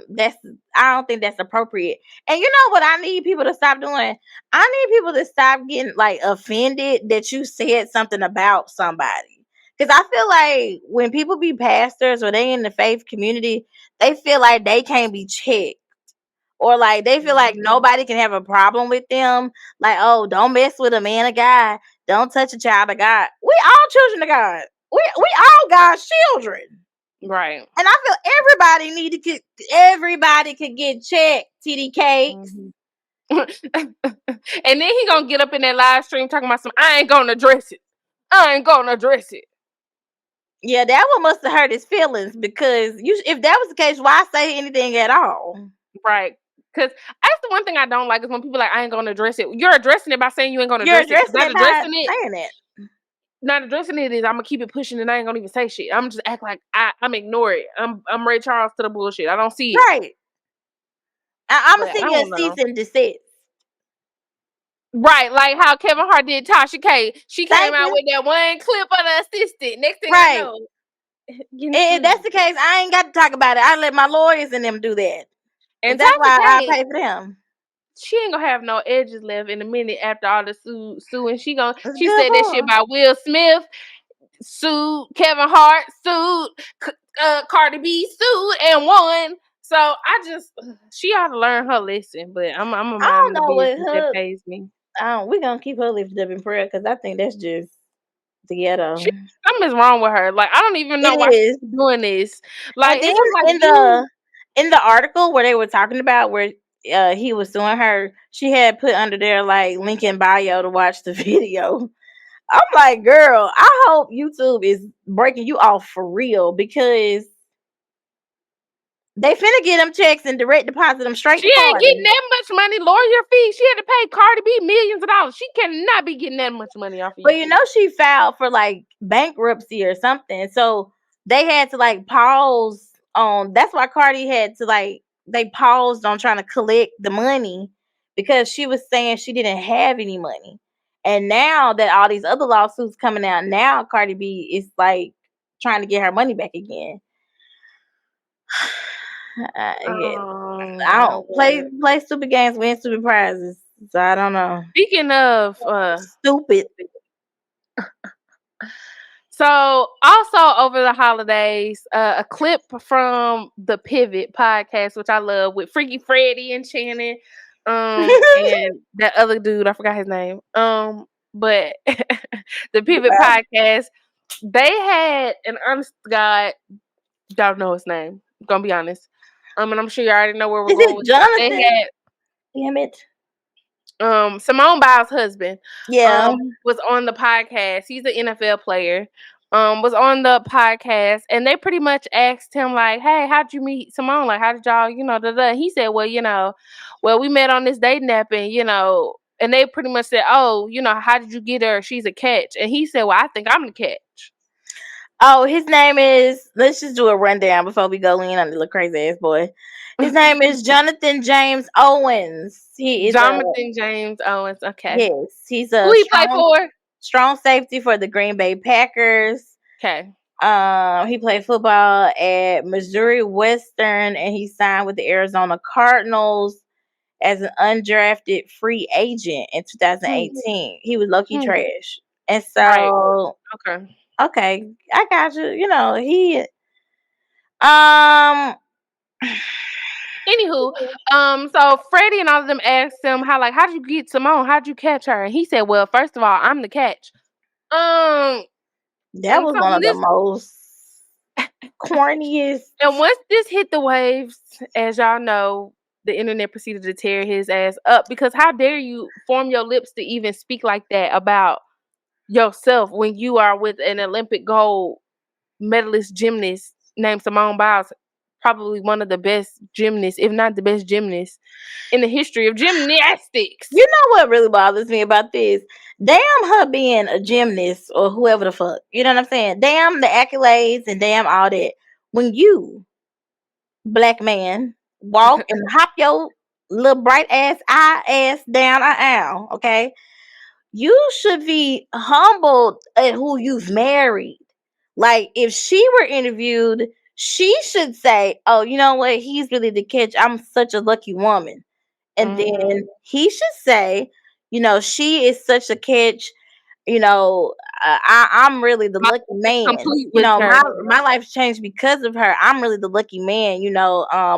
that's, I don't think that's appropriate. And you know what I need people to stop doing? I need people to stop getting like offended that you said something about somebody. Because I feel like when people be pastors or they in the faith community, they feel like they can't be checked, or like they feel like Mhm. nobody can have a problem with them. Like, oh, don't mess with a man of God. Don't touch a child of God. We all children of God. We all God's children. Right. And I feel everybody need to get, everybody could get checked. TD cakes. Mhm. And then he gonna get up in that live stream talking about some. I ain't gonna address it. I ain't gonna address it. Yeah, that one must have hurt his feelings, because you, if that was the case, why say anything at all? Right. Because that's the one thing I don't like is when people like, I ain't gonna address it. You're addressing it by saying you ain't gonna You're address it. addressing Not it by addressing it. saying it. Not addressing it is I'm gonna keep it pushing and I ain't gonna even say shit. I'm just act like I'm ignore it. I'm Ray Charles to the bullshit. I don't see it. Right. I'm But gonna I send you a don't cease know. and desist. Right, like how Kevin Hart did Tasha K. She came Thank out you. with that one clip of the assistant. Next thing I Right. know, getting If sued. that's the case, I ain't got to talk about it. I let my lawyers and them do that. And That's Tasha why I K, pay for them. she ain't gonna have no edges left in a minute after all the suing. She It's she good said that for shit her. about Will Smith, sued Kevin Hart, sued Cardi B, sued and won. So she ought to learn her lesson. But I'm a I mind don't the know what business that her. pays me. We're gonna keep her lifted up in prayer because I think that's just the ghetto. Something's wrong with her. Like I don't even know why It is. she's doing this. Like And then it's just like in you. the article where they were talking about where he was suing her, she had put under there like link in bio to watch the video. I'm like, girl, I hope YouTube is breaking you off for real because they finna get them checks and direct deposit them straight She to ain't getting Cardi. that much money. Lawyer fee. She had to pay Cardi B millions of dollars. She cannot be getting that much money off of But you YouTube. know she filed for like bankruptcy or something. So they had to like pause on that's why Cardi had to like they paused on trying to collect the money because she was saying she didn't have any money. And now that all these other lawsuits coming out, now Cardi B is like trying to get her money back again. Yeah. I don't Lord. play stupid games, win stupid prizes. So I don't know. Speaking of Stupid. so also over the holidays, a clip from the Pivot podcast, which I love, with Freaky Freddy and Shannon, and that other dude, I forgot his name. But the Pivot podcast, they had an honest to God, don't know his name. I'm gonna be honest. And I'm sure you already know where we're Is going it with this. They Jonathan? had Damn it. Simone Biles' husband Yeah. was on the podcast. He's an NFL player. Was on the podcast, and they pretty much asked him like, "Hey, how'd you meet Simone? Like, how did y'all, da da?" He said, "Well, we met on this dating app, and." And they pretty much said, "Oh, how did you get her? She's a catch." And he said, "Well, I think I'm the catch." Oh, his name is. Let's just do a rundown before we go in on the little crazy ass boy. His name is Jonathan James Owens. He is a Jonathan James Owens. Okay. yes. He's Who a he play for? strong safety for the Green Bay Packers. Okay. He played football at Missouri Western, and he signed with the Arizona Cardinals as an undrafted free agent in 2018. He was low-key trash, and Right. so Okay. okay, I got you. He um Anywho, so Freddie and all of them asked him how did you get Simone? How'd you catch her? And he said, "Well, first of all, I'm the catch." that And was so one when of the this most corniest. and once this hit the waves, as y'all know, the internet proceeded to tear his ass up because how dare you form your lips to even speak like that about yourself when you are with an Olympic gold medalist gymnast named Simone Biles, probably one of the best gymnasts, if not the best gymnast in the history of gymnastics. You know what really bothers me about this? Damn her being a gymnast or whoever the fuck. You know what I'm saying? Damn the accolades and damn all that. When you, black man, walk and hop your little bright ass down an aisle, okay? You should be humbled at who you've married. Like if she were interviewed, she should say, "Oh, you know what? He's really the catch. I'm such a lucky woman." And then he should say, "She is such a catch. I'm really the My lucky life is man. complete with her. My life's changed because of her. I'm really the lucky man.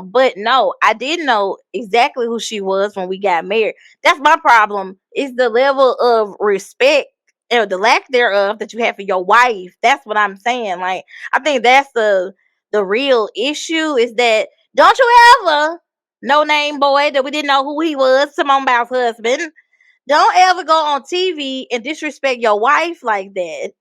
But no, I didn't know exactly who she was when we got married. That's my problem. Is the level of respect or the lack thereof that you have for your wife. That's what I'm saying. Like, I think that's the real issue is that don't you ever no name boy that we didn't know who he was, Simone Biles' husband. Don't ever go on TV and disrespect your wife like that.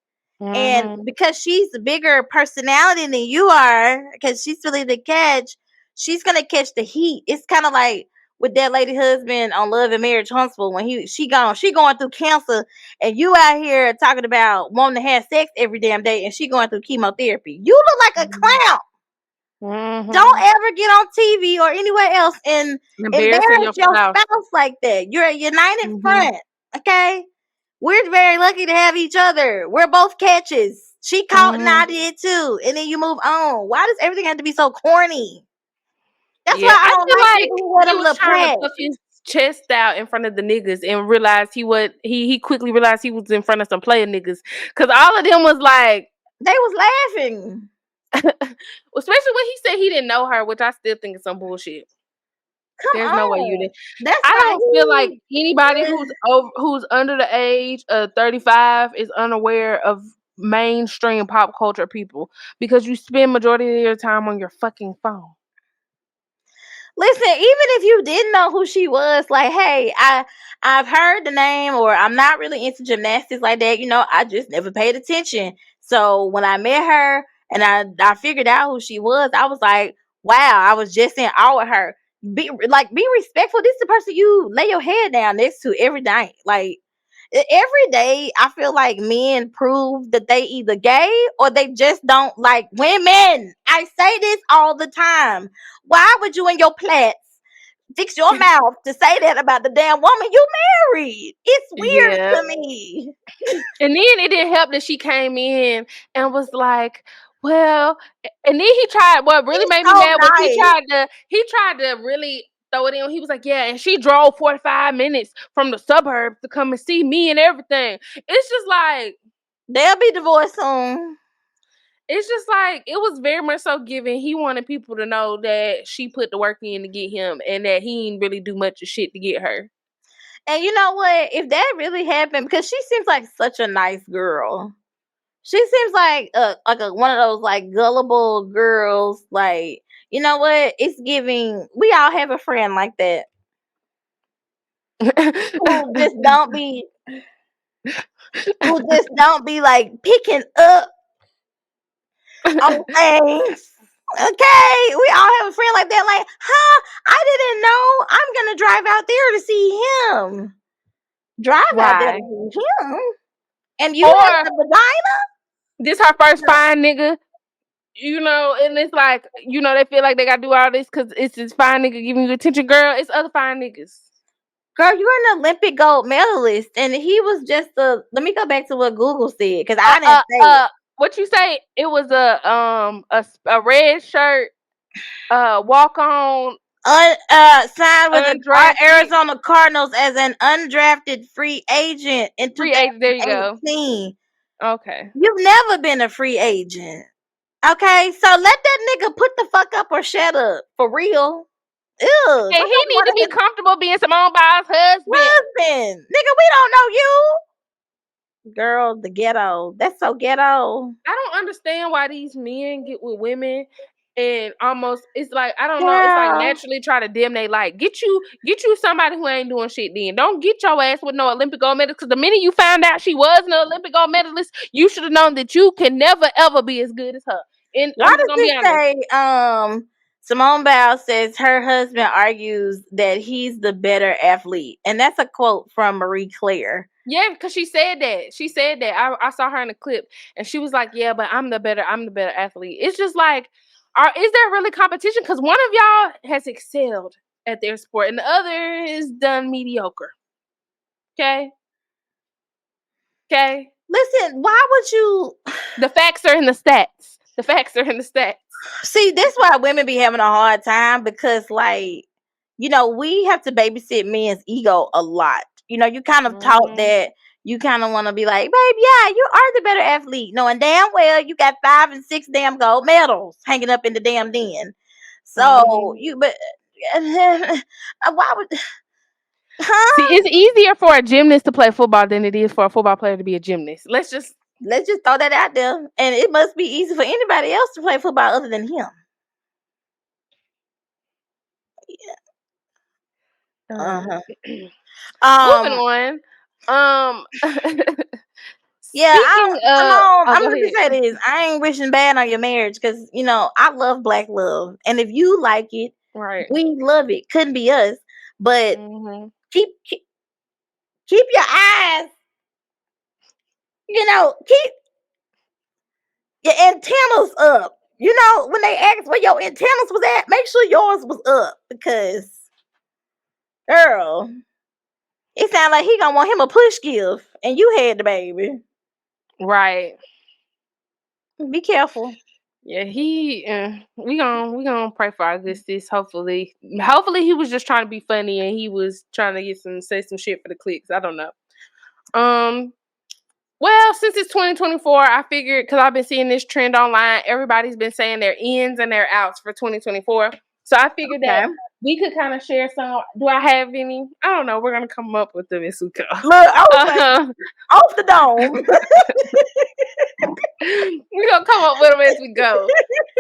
And because she's a bigger personality than you are, because she's really the catch, she's gonna catch the heat. It's kind of like with that lady husband on Love and Marriage Huntsville when she going through cancer, and you out here talking about wanting to have sex every damn day, and she going through chemotherapy. You look like a clown. Don't ever get on TV or anywhere else and Embarrassing embarrass your your spouse. spouse like that. You're a united front. Okay? We're very lucky to have each other. We're both catches. She caught and I did too. And then you move on. Why does everything have to be so corny? That's Yeah, why I I don't feel like like people who wear he them was little trying to plaids. puff his chest out in front of the niggas and realized he quickly realized he was in front of some player niggas. Cause all of them was like They was laughing. especially when he said he didn't know her, which I still think is some bullshit. Come There's no way you on. did. That's I why don't feel like anybody he who's under the age of 35 is unaware of mainstream pop culture people because you spend majority of your time on your fucking phone. listen, even if you didn't know who she was, like, hey, I've heard the name, or I'm not really into gymnastics like that. I just never paid attention. So when I met her and I figured out who she was, I was like, wow, I was just in awe of her. Be respectful. This is the person you lay your head down next to every night. Like, every day I feel like men prove that they either gay or they just don't like women. I say this all the time. Why would you in your plats fix your mouth to say that about the damn woman you married? It's weird Yeah. to me. And then it didn't help that she came in and was like, well, and then he tried, what really He's made me so mad was nice. he tried to really throw it in. He was like, yeah, and she drove 45 minutes from the suburbs to come and see me and everything. It's just like, They'll be divorced soon. it's just like, it was very much so given. He wanted people to know that she put the work in to get him and that he didn't really do much of shit to get her. And you know what? If that really happened, because she seems like such a nice girl. She seems like one of those like gullible girls. Like, you know what? It's giving. We all have a friend like that who just don't be like picking up on things. Okay, we all have a friend like that. Like, I didn't know. I'm gonna drive out there to see him. Drive out there Why? to see him, and you have Or a vagina. this her first fine nigga, and it's like, they feel like they gotta do all this because it's this fine nigga giving you attention. Girl, it's other fine niggas. Girl, you're an Olympic gold medalist, and he was just a. Let me go back to what Google said because I didn't say it. What you say? It was a red shirt, walk on, Signed with the undrafted, Arizona Cardinals as an undrafted free agent in free agent. There you go. 2018. Okay. You've never been a free agent. Okay, so let that nigga put the fuck up or shut up. For real. Ew. And he need to be comfortable being Simone Biles' husband. Nigga, we don't know you. Girl, the ghetto. That's so ghetto. I don't understand why these men get with women and almost, it's like, I don't know, it's like naturally try to dim they like. Get you somebody who ain't doing shit then. Don't get your ass with no Olympic gold medalist, because the minute you found out she was an Olympic gold medalist, you should have known that you can never ever be as good as her. And Why I'm just does gonna be it honest. say Simone Biles says her husband argues that he's the better athlete? And that's a quote from Marie Claire. Yeah, because she said that. I saw her in a clip and she was like, yeah, but I'm the better athlete. It's just like, is there really competition? Because one of y'all has excelled at their sport and the other is done mediocre. Okay? Listen, why would you? The facts are in the stats. See, that's why women be having a hard time, because, like, we have to babysit men's ego a lot. You kind of taught that you kind of want to be like, babe, yeah, you are the better athlete, knowing damn well you got 5 and 6 damn gold medals hanging up in the damn den. So but why would? See, it's easier for a gymnast to play football than it is for a football player to be a gymnast. Let's just throw that out there. And it must be easy for anybody else to play football other than him. Yeah. Moving on. Yeah, I'm gonna just say this. I ain't wishing bad on your marriage, because I love black love, and if you like it, right, we love it. Couldn't be us, but keep your eyes, keep your antennas up. When they ask where your antennas was at, make sure yours was up, because, girl, It sounds like he gonna want him a push gift, and you had the baby. Right. Be careful. Yeah, we gonna pray for our good sis. Hopefully he was just trying to be funny and he was trying to say some shit for the clicks. I don't know. Well, since it's 2024, I figured, because I've been seeing this trend online, everybody's been saying their ins and their outs for 2024. So I figured that we could kind of share some. Do I have any? I don't know. We're gonna come up with them as we go. Look, I was like, off the dome. We're gonna come up with them as we go.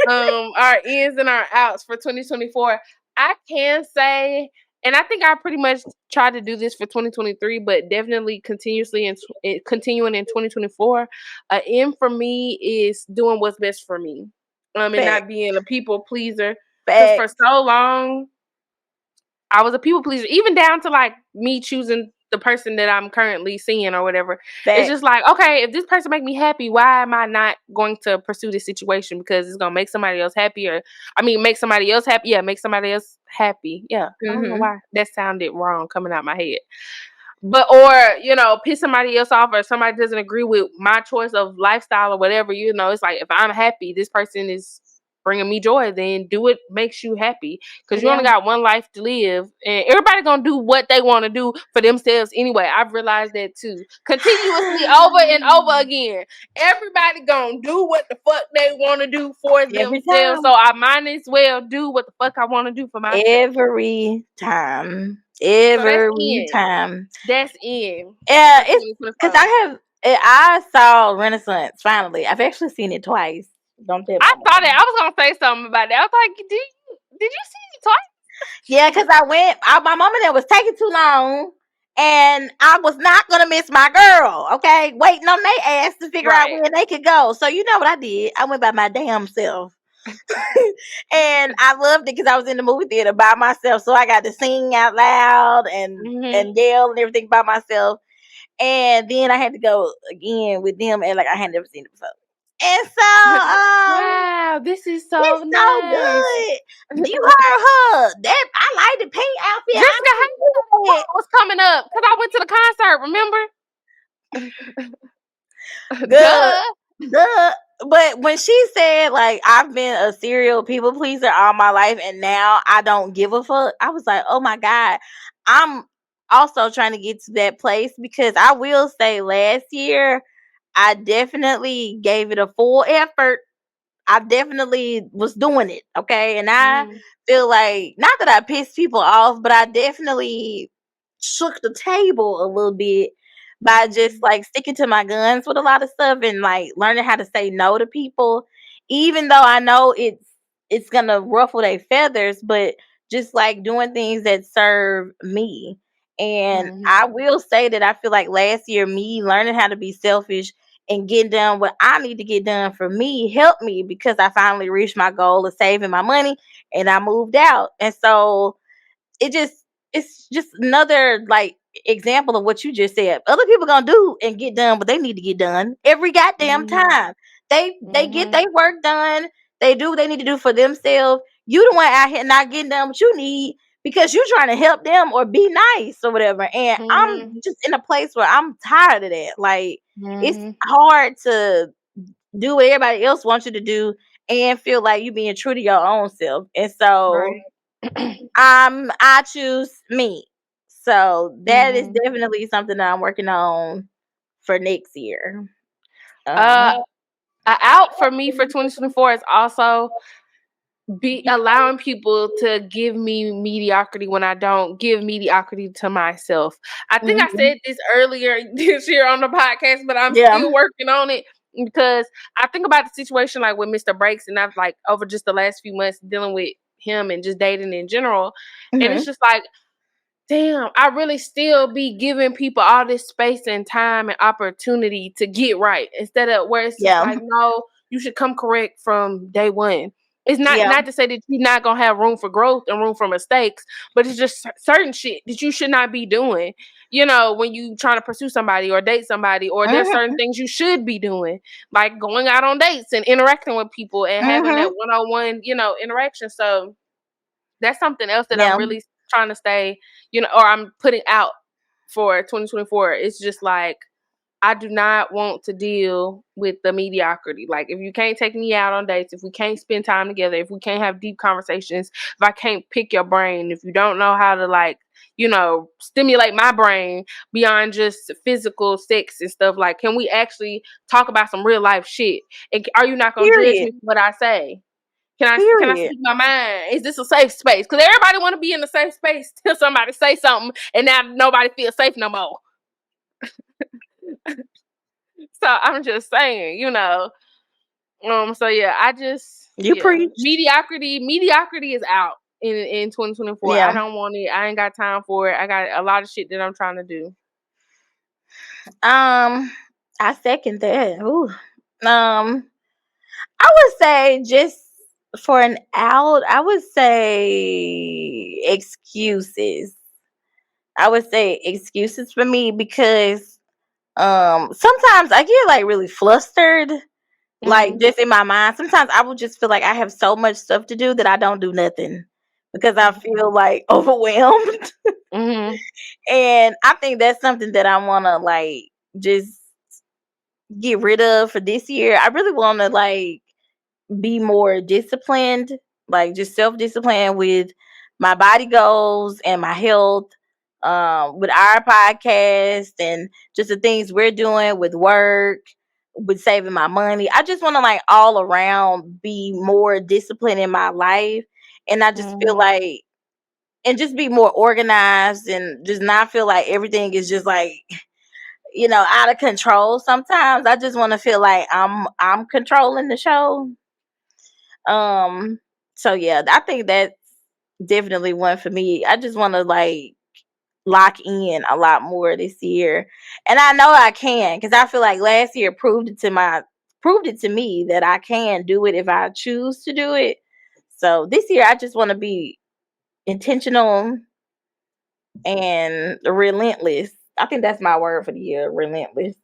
Our ins and our outs for 2024. I can say, and I think I pretty much tried to do this for 2023, but definitely continuously and continuing in 2024. An in for me is doing what's best for me, and not being a people pleaser. Because for so long, I was a people pleaser, even down to like me choosing the person that I'm currently seeing or whatever. It's just like, okay, if this person make me happy, why am I not going to pursue this situation? Because it's gonna make somebody else happy, make somebody else happy. Yeah, make somebody else happy. Yeah, I don't know why that sounded wrong coming out my head. But, or, piss somebody else off, or somebody doesn't agree with my choice of lifestyle or whatever, it's like, if I'm happy, this person is bringing me joy, then do what makes you happy, because you only got one life to live, and everybody gonna do what they want to do for themselves anyway. I've realized that too, continuously over and over again. Everybody gonna do what the fuck they want to do for themselves, so I might as well do what the fuck I want to do for myself every time. Every time. That's in. Yeah, it's because I saw Renaissance finally. I've actually seen it twice. Don't tell me. I thought that I was gonna say something about that. I was like, did you see it twice? Yeah, because my mom and them was taking too long, and I was not gonna miss my girl. Okay, waiting on their ass to figure out where they could go. So you know what I did? I went by my damn self. And I loved it because I was in the movie theater by myself, so I got to sing out loud and yell and everything by myself. And then I had to go again with them, and like I had never seen it before. And so, wow, this is so nice. So good. You heard her? That I like the pink outfit. Jessica was coming up because I went to the concert. Remember? Duh. But when she said, like, I've been a serial people pleaser all my life and now I don't give a fuck, I was like, oh my God. I'm also trying to get to that place, because I will say last year, I definitely gave it a full effort. I definitely was doing it. Okay. And I feel like, not that I pissed people off, but I definitely shook the table a little bit by just like sticking to my guns with a lot of stuff and like learning how to say no to people, even though I know it's gonna ruffle their feathers, but just like doing things that serve me. And I will say that I feel like last year, me learning how to be selfish and getting done what I need to get done for me helped me, because I finally reached my goal of saving my money and I moved out. And so it's just another like example of what you just said. Other people gonna do and get done what they need to get done every goddamn time. They get their work done. They do what they need to do for themselves. You the one out here not getting done what you need because you're trying to help them or be nice or whatever. And I'm just in a place where I'm tired of that. Like, it's hard to do what everybody else wants you to do and feel like you being true to your own self. And so I choose me. So that is definitely something that I'm working on for next year. Out for me for 2024 is also be allowing people to give me mediocrity when I don't give mediocrity to myself. I think I said this earlier this year on the podcast, but I'm still working on it, because I think about the situation like with Mr. Breaks, and I've like over just the last few months dealing with him and just dating in general. And it's just like, damn, I really still be giving people all this space and time and opportunity to get right, instead of where it's just like, no, you should come correct from day one. It's not to say that you're not gonna have room for growth and room for mistakes, but it's just certain shit that you should not be doing. When you trying to pursue somebody or date somebody, or there's certain things you should be doing, like going out on dates and interacting with people and having that one-on-one, interaction. So that's something else that I'm really trying to stay, or I'm putting out for 2024. It's just like, I do not want to deal with the mediocrity. Like, if you can't take me out on dates, if we can't spend time together, if we can't have deep conversations, if I can't pick your brain, if you don't know how to, like, stimulate my brain beyond just physical sex and stuff, like, can we actually talk about some real life shit? And are you not gonna judge Period. me for what I say? Can I Period. speak my mind? Is this a safe space? Because everybody want to be in a safe space till somebody say something, and now nobody feels safe no more. So I'm just saying, So yeah, You preach. mediocrity is out in 2024. Yeah. I don't want it. I ain't got time for it. I got a lot of shit that I'm trying to do. I second that. Ooh. I would say just for an out, I would say excuses. I would say excuses for me because sometimes I get like really flustered, like just in my mind. Sometimes I would just feel like I have so much stuff to do that I don't do nothing because I feel like overwhelmed. Mm-hmm. And I think that's something that I want to like just get rid of for this year. I really want to like be more disciplined, like just self-disciplined with my body goals and my health, with our podcast and just the things we're doing with work, with saving my money. I just want to like all around be more disciplined in my life. And I just feel Mm-hmm. like and just be more organized and just not feel like everything is just like out of control. Sometimes I just want to feel like I'm controlling the show. So yeah, I think that's definitely one for me. I just want to like lock in a lot more this year, and I know I can because I feel like last year proved it to me that I can do it if I choose to do it. So this year, I just want to be intentional and relentless. I think that's my word for the year, relentless.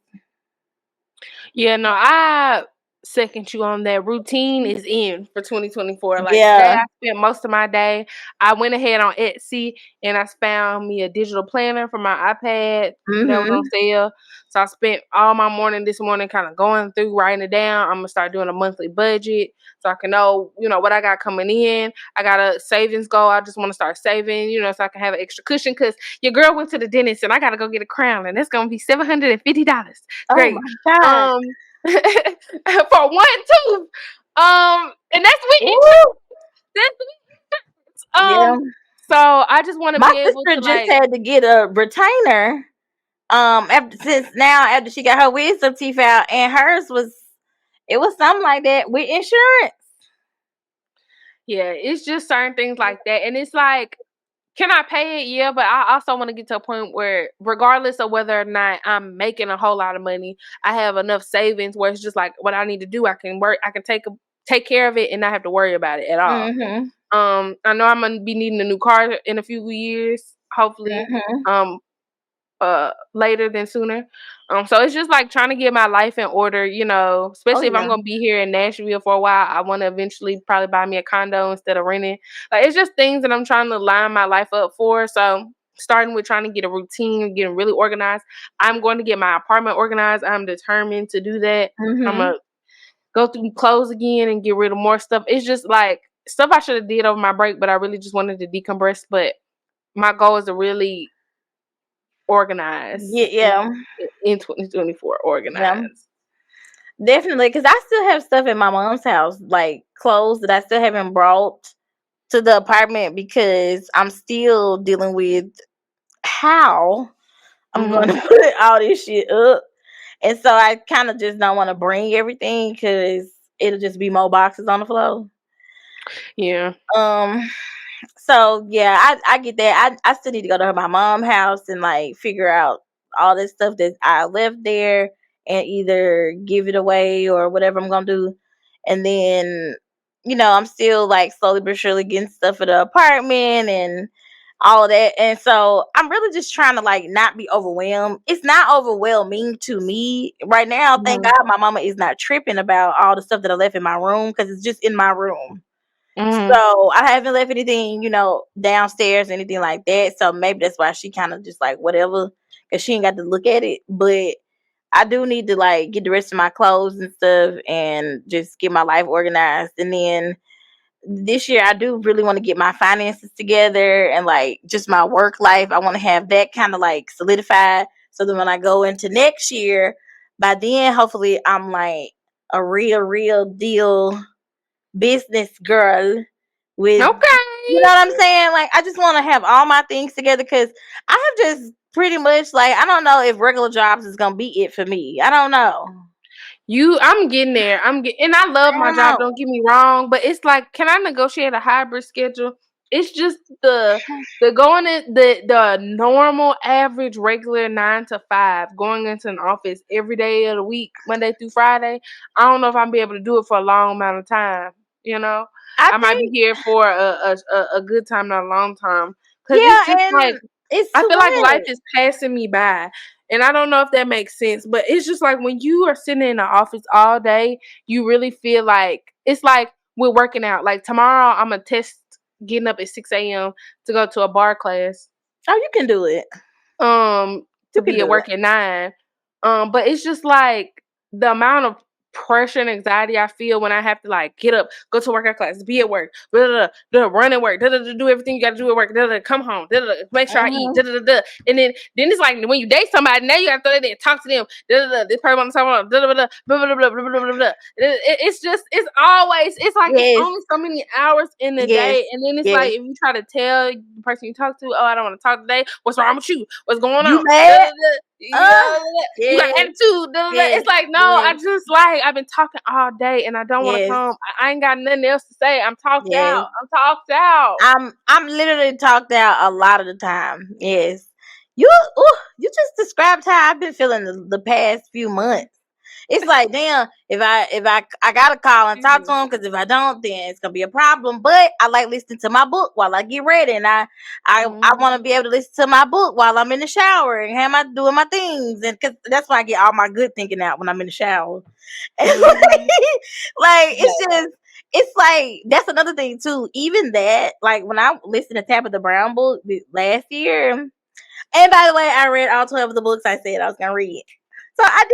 Yeah, no, I second you on that. Routine is in for 2024. Like today, Yeah. I spent most of my day. I went ahead on Etsy and I found me a digital planner for my iPad that was on Mhm. sale. So I spent all my morning this morning kind of going through, writing it down. I'm gonna start doing a monthly budget so I can know, what I got coming in. I got a savings goal. I just want to start saving, so I can have an extra cushion. Cause your girl went to the dentist and I gotta go get a crown, and it's gonna be $750. Oh Great. my god. For one tooth. And that's with insurance. Woo! That's with Yeah. so I just want to My be able sister to just like, had to get a retainer. After she got her wisdom teeth out, and hers was it was something like that with insurance. yeah, it's just certain things like that. And it's like, can I pay it? Yeah, but I also want to get to a point where, regardless of whether or not I'm making a whole lot of money, I have enough savings where it's just like what I need to do. I can work. I can take care of it and not have to worry about it at all. Mhm. I know I'm gonna be needing a new car in a few years, hopefully. Mhm. Um, later than sooner. So it's just like trying to get my life in order, Oh especially if I'm yeah. gonna be here in Nashville for a while. I want to eventually probably buy me a condo instead of renting. Like, it's just things that I'm trying to line my life up for. So starting with trying to get a routine, getting really organized. I'm going to get my apartment organized. I'm determined to do that. I'm Mhm. gonna go through clothes again and get rid of more stuff. It's just like stuff I should have did over my break, but I really just wanted to decompress. But my goal is to really organize Yeah. Yeah. in 2024. Yeah. Organize. Definitely, because I still have stuff in my mom's house, like clothes that I still haven't brought to the apartment because I'm still dealing with how I'm going Mhm. to put all this shit up. And so I kind of just don't want to bring everything because it'll just be more boxes on the floor. Yeah. Um, so yeah, I get that. I still need to go to my mom's house and like figure out all this stuff that I left there and either give it away or whatever I'm gonna do. And then, I'm still like slowly but surely getting stuff for the apartment and all of that. And so I'm really just trying to like not be overwhelmed. It's not overwhelming to me right now. Thank Mhm. God my mama is not tripping about all the stuff that I left in my room because it's just in my room. Mhm. So I haven't left anything, downstairs, anything like that. So maybe that's why she kind of just like whatever. because she ain't got to look at it. But I do need to like get the rest of my clothes and stuff and just get my life organized. And then this year I do really want to get my finances together and like just my work life. I want to have that kind of like solidified so that when I go into next year, by then hopefully I'm like a real deal business girl with, you know Okay. what I'm saying? Like I just want to have all my things together because I have just pretty much like I don't know if regular jobs is gonna be it for me. I don't know. I'm getting there. And I love I my don't job, know. don't get me wrong, but it's like, can I negotiate a hybrid schedule? It's just the going in the normal average regular 9 to 5, going into an office every day of the week, Monday through Friday. I don't know if I'll be able to do it for a long amount of time. You know, I I might be think here for a good time, not a long time, because it's yeah, just like, and it's I too feel like life much. is passing me by. And I don't know if that makes sense, but it's just like when you are sitting in the office all day, you really feel like it's like we're working out. Like tomorrow, I'm going to test getting up at 6 a.m. to go to a bar class, Oh, you can do it. to You can be at do it. work at 9. But it's just like the amount of pressure and anxiety I feel when I have to like get up, go to workout class, be at work, blah, blah, blah, run at work, do everything you got to do at work, come home, make sure I eat, Mhm. and then it's like when you date somebody, now you got to throw that in, talk to them, this person on the phone, it's always, it's like it's Yes, only so many hours in the yes, day, and then it's yes. like if you try to tell the person you talk to, oh, I don't want to talk today, what's wrong with you, what's going You on, mad? you know, you got Yes, attitude. yes, It's like, no, I yes, just like I've been talking all day and I don't want to yes, come. I ain't got nothing else to say. I'm talked yes. out. I'm talked out. I'm literally talked out a lot of the time. Yes. You just described how I've been feeling the past few months. It's like, damn, if I gotta call and talk to him because if I don't, then it's gonna be a problem. But I like listening to my book while I get ready, and I Mm-hmm. want to be able to listen to my book while I'm in the shower and have my doing my things, and because that's why I get all my good thinking out when I'm in the shower. And Mm-hmm. like Yeah. it's like that's another thing too. Even that, like when I listened to Tabitha Brown book last year, and by the way, I read all 12 of the books I said I was gonna read. So I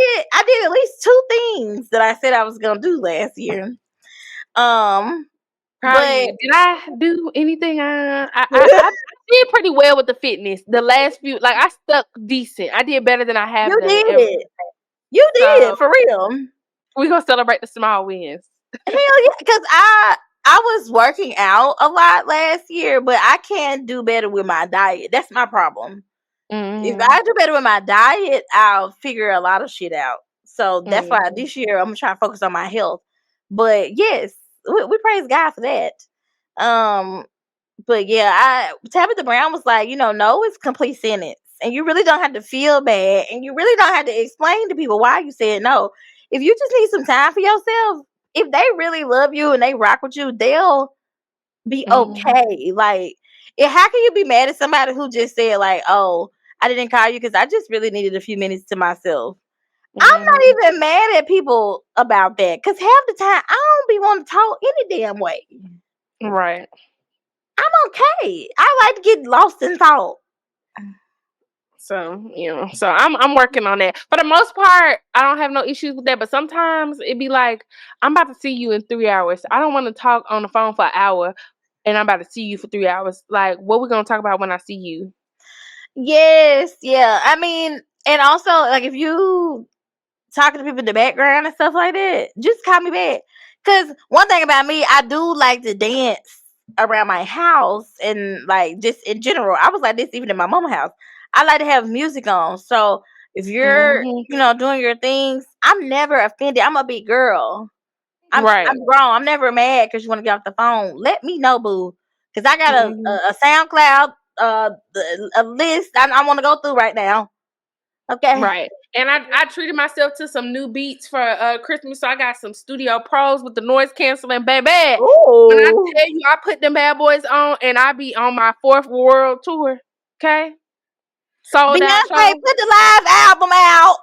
did at least 2 things that I said I was gonna do last year. Um, Proud of but you. Did I do anything? I did pretty well with the fitness. The last few, like I stuck decent. I did better than I have you done ever. did, you So did for real. we gonna celebrate the small wins. Hell yeah, because I was working out a lot last year, but I can do better with my diet. That's my problem. If Mm-hmm. I do better with my diet, I'll figure a lot of shit out. So that's why Mm-hmm. this year I'm gonna try to focus on my health. But yes, we praise God for that. Um, but yeah, Tabitha Brown was like, no is complete sentence, and you really don't have to feel bad, and you really don't have to explain to people why you said no. If you just need some time for yourself, if they really love you and they rock with you, they'll be Mm-hmm. okay. Like, how can you be mad at somebody who just said like, "Oh, I didn't call you because I just really needed a few minutes to myself." I'm Mm-hmm. not even mad at people about that because half the time I don't be want to talk any damn way. Right. I'm okay. I like to get lost in thought. So, so I'm working on that. For the most part, I don't have no issues with that. But sometimes it'd be like, I'm about to see you in 3 hours. I don't want to talk on the phone for an hour and I'm about to see you for 3 hours. Like, what we gonna talk about when I see you? Yes, yeah. I mean, and also like if you talking to people in the background and stuff like that, just call me back. Cause one thing about me, I do like to dance around my house and like just in general. I was like this even in my mama's house. I like to have music on. So if you're, Hmm. doing your things, I'm never offended. I'm a big girl. I'm Right. grown. I'm never mad because you want to get off the phone. Let me know, boo. Cause I got Hmm. a SoundCloud a list I want to go through right now. Okay. Right. And I treated myself to some new beats for Christmas. So I got some Studio Pros with the noise canceling, baby. When I Ooh. tell you I put them bad boys on and I be on my 4th world tour, okay? Sold out Beyonce show. put the live album out,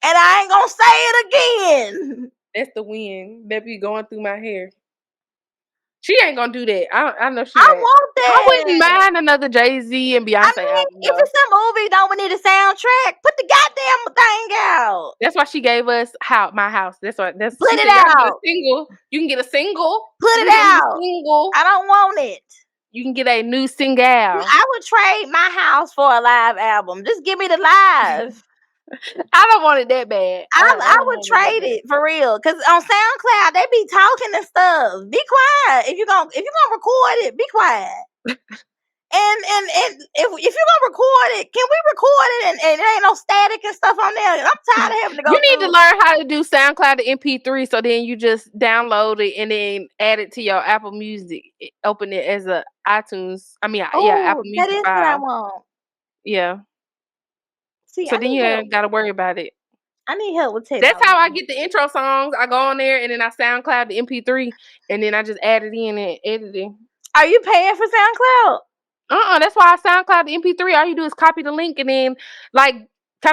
and I ain't gonna say it again. That's the wind that be going through my hair. She ain't gonna do that. I know she I ain't. want I wouldn't that. mind another Jay-Z and I Beyonce mean, album if though. it's a movie, don't we need a soundtrack? Put the goddamn thing out. That's why she gave us My House. That's Put she said it y'all can get a out. single. You can get a single. Put You it can get a new out. single. I don't want it. You can get a new single. I would trade My House for a live album. Just give me the live. I don't want it that bad. I I don't would want trade that it for real. Cause on SoundCloud they be talking and stuff. Be quiet. If you gonna record it, be quiet. And if you're gonna record it, can we record it and it ain't no static and stuff on there? I'm tired of having to bad. go You need through. to learn how to do SoundCloud to MP3, so then you just download it and then add it to your Apple Music. Open it as a iTunes. Apple Oh, that Music is what I file. want. Yeah. See, So then you ain't gotta worry about it. I need help with That's how I technology. get the intro songs. I go on there and then I SoundCloud the MP3 and then I just add it in and edit it. Are you paying for SoundCloud? That's why I SoundCloud the MP3. All you do is copy the link and then kind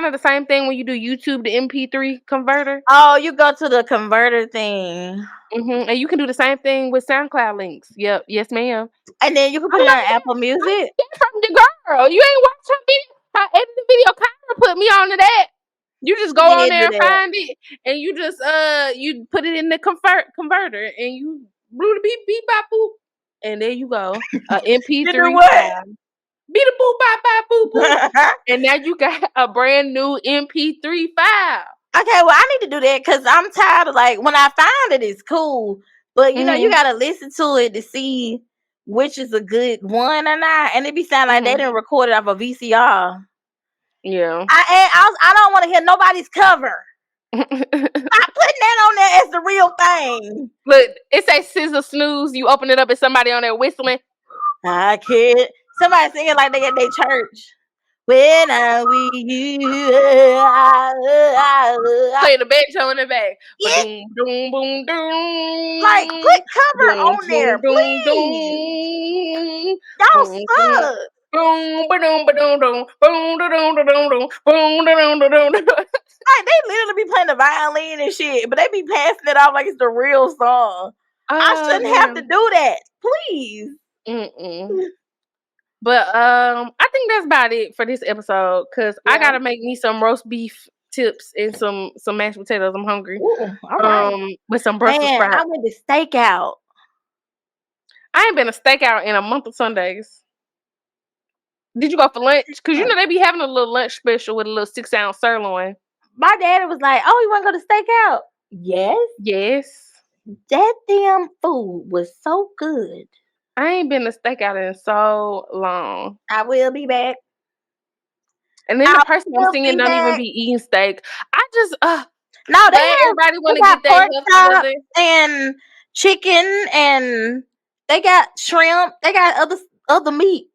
of the same thing when you do YouTube the MP3 converter. Oh, you go to the converter thing. And you can do the same thing with SoundCloud links. Yep, yes, ma'am. And then you can put it on Apple Music. From the girl, you ain't watch her video. I edited the video. Kyra put me on to that. You just go on Did there do and that. find it, and you just you put it in the converter, and you blew the beep beep bop boop, and there you go, MP3 file. Beep the boop bop bop boop boop, and now you got a brand new MP3 file. Okay, well I need to do that because I'm tired of when I find it, it's cool, but you know you gotta listen to it to see which is a good one or not, and it be sounding like they didn't record it off a VCR. Yeah. I don't want to hear nobody's cover. Stop putting that on there as the real thing. Look, it say Scissor Snooze. You open it up and somebody on there whistling. I can't. Somebody singing like they at their church. When are we you? Play the bass in the back. Yeah. Boom, boom, boom, boom. Like, put cover on there, please. Y'all suck. Boom, boom, boom, boom, boom, boom, boom. Like, they literally be playing the violin and shit, but they be passing it off like it's the real song. I shouldn't have to do that. Please. But I think that's about it for this episode because I gotta make me some roast beef tips and some mashed potatoes. I'm hungry. Ooh, all right. With some Brussels sprouts. I went to Stakeout. I ain't been to Stakeout in a month of Sundays. Did you go for lunch? Because you know they be having a little lunch special with a little 6-ounce sirloin. My daddy was like, "Oh, you want to go to Stakeout?" Yes. That damn food was so good. I ain't been to Stakeout in so long. I will be back. And then the person I'm seeing don't even be eating steak. I just no, everybody want to get their pork and chicken, and they got shrimp. They got other meat.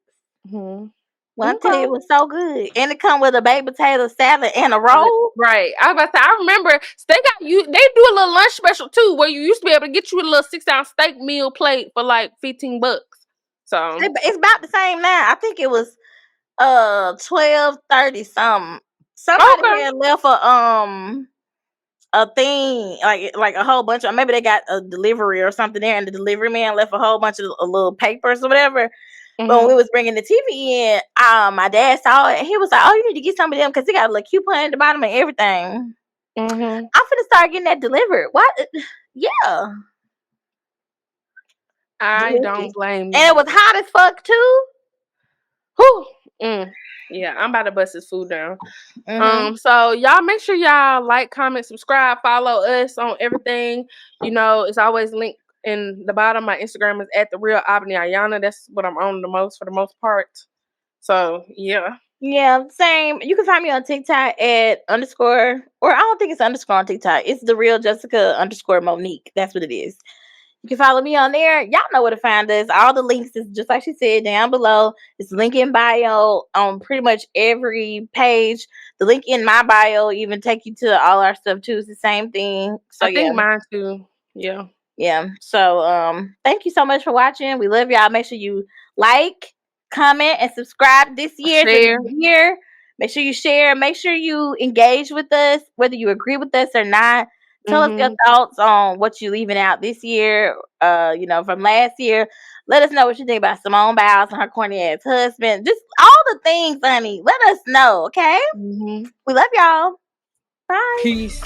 Well, I tell you, it was so good, and it come with a baked potato salad and a roll. Right. I was about to say, I remember they do a little lunch special too, where you used to be able to get you a little 6-ounce steak meal plate for like $15. So it's about the same now. I think it was $12.30 something. Somebody had left a thing like a whole bunch of, maybe they got a delivery or something there, and the delivery man left a whole bunch of little papers or whatever. But when we was bringing the TV in, my dad saw it and he was like, "Oh, you need to get some of them because they got a little coupon at the bottom and everything." I'm finna start getting that delivered. What? Yeah. I don't blame you. And it was hot as fuck too. Whew. Yeah, I'm about to bust this food down. So y'all make sure y'all like, comment, subscribe, follow us on everything. You know, it's always linked in the bottom. My Instagram is at the real Albany Ayana. That's what I'm on the most for the most part. So yeah. Yeah, same. You can find me on TikTok at _ or I don't think it's _ on TikTok. It's the real Jessica _ Monique. That's what it is. You can follow me on there. Y'all know where to find us. All the links is just like she said down below. It's link in bio on pretty much every page. The link in my bio even take you to all our stuff too. It's the same thing. So I think mine too. Yeah. Yeah. So thank you so much for watching. We love y'all. Make sure you like, comment, and subscribe this year. Make sure you share. Make sure you engage with us, whether you agree with us or not. Tell us your thoughts on what you leaving out this year, from last year. Let us know what you think about Simone Biles and her corny ass husband. Just all the things, honey. Let us know, okay? We love y'all. Bye. Peace.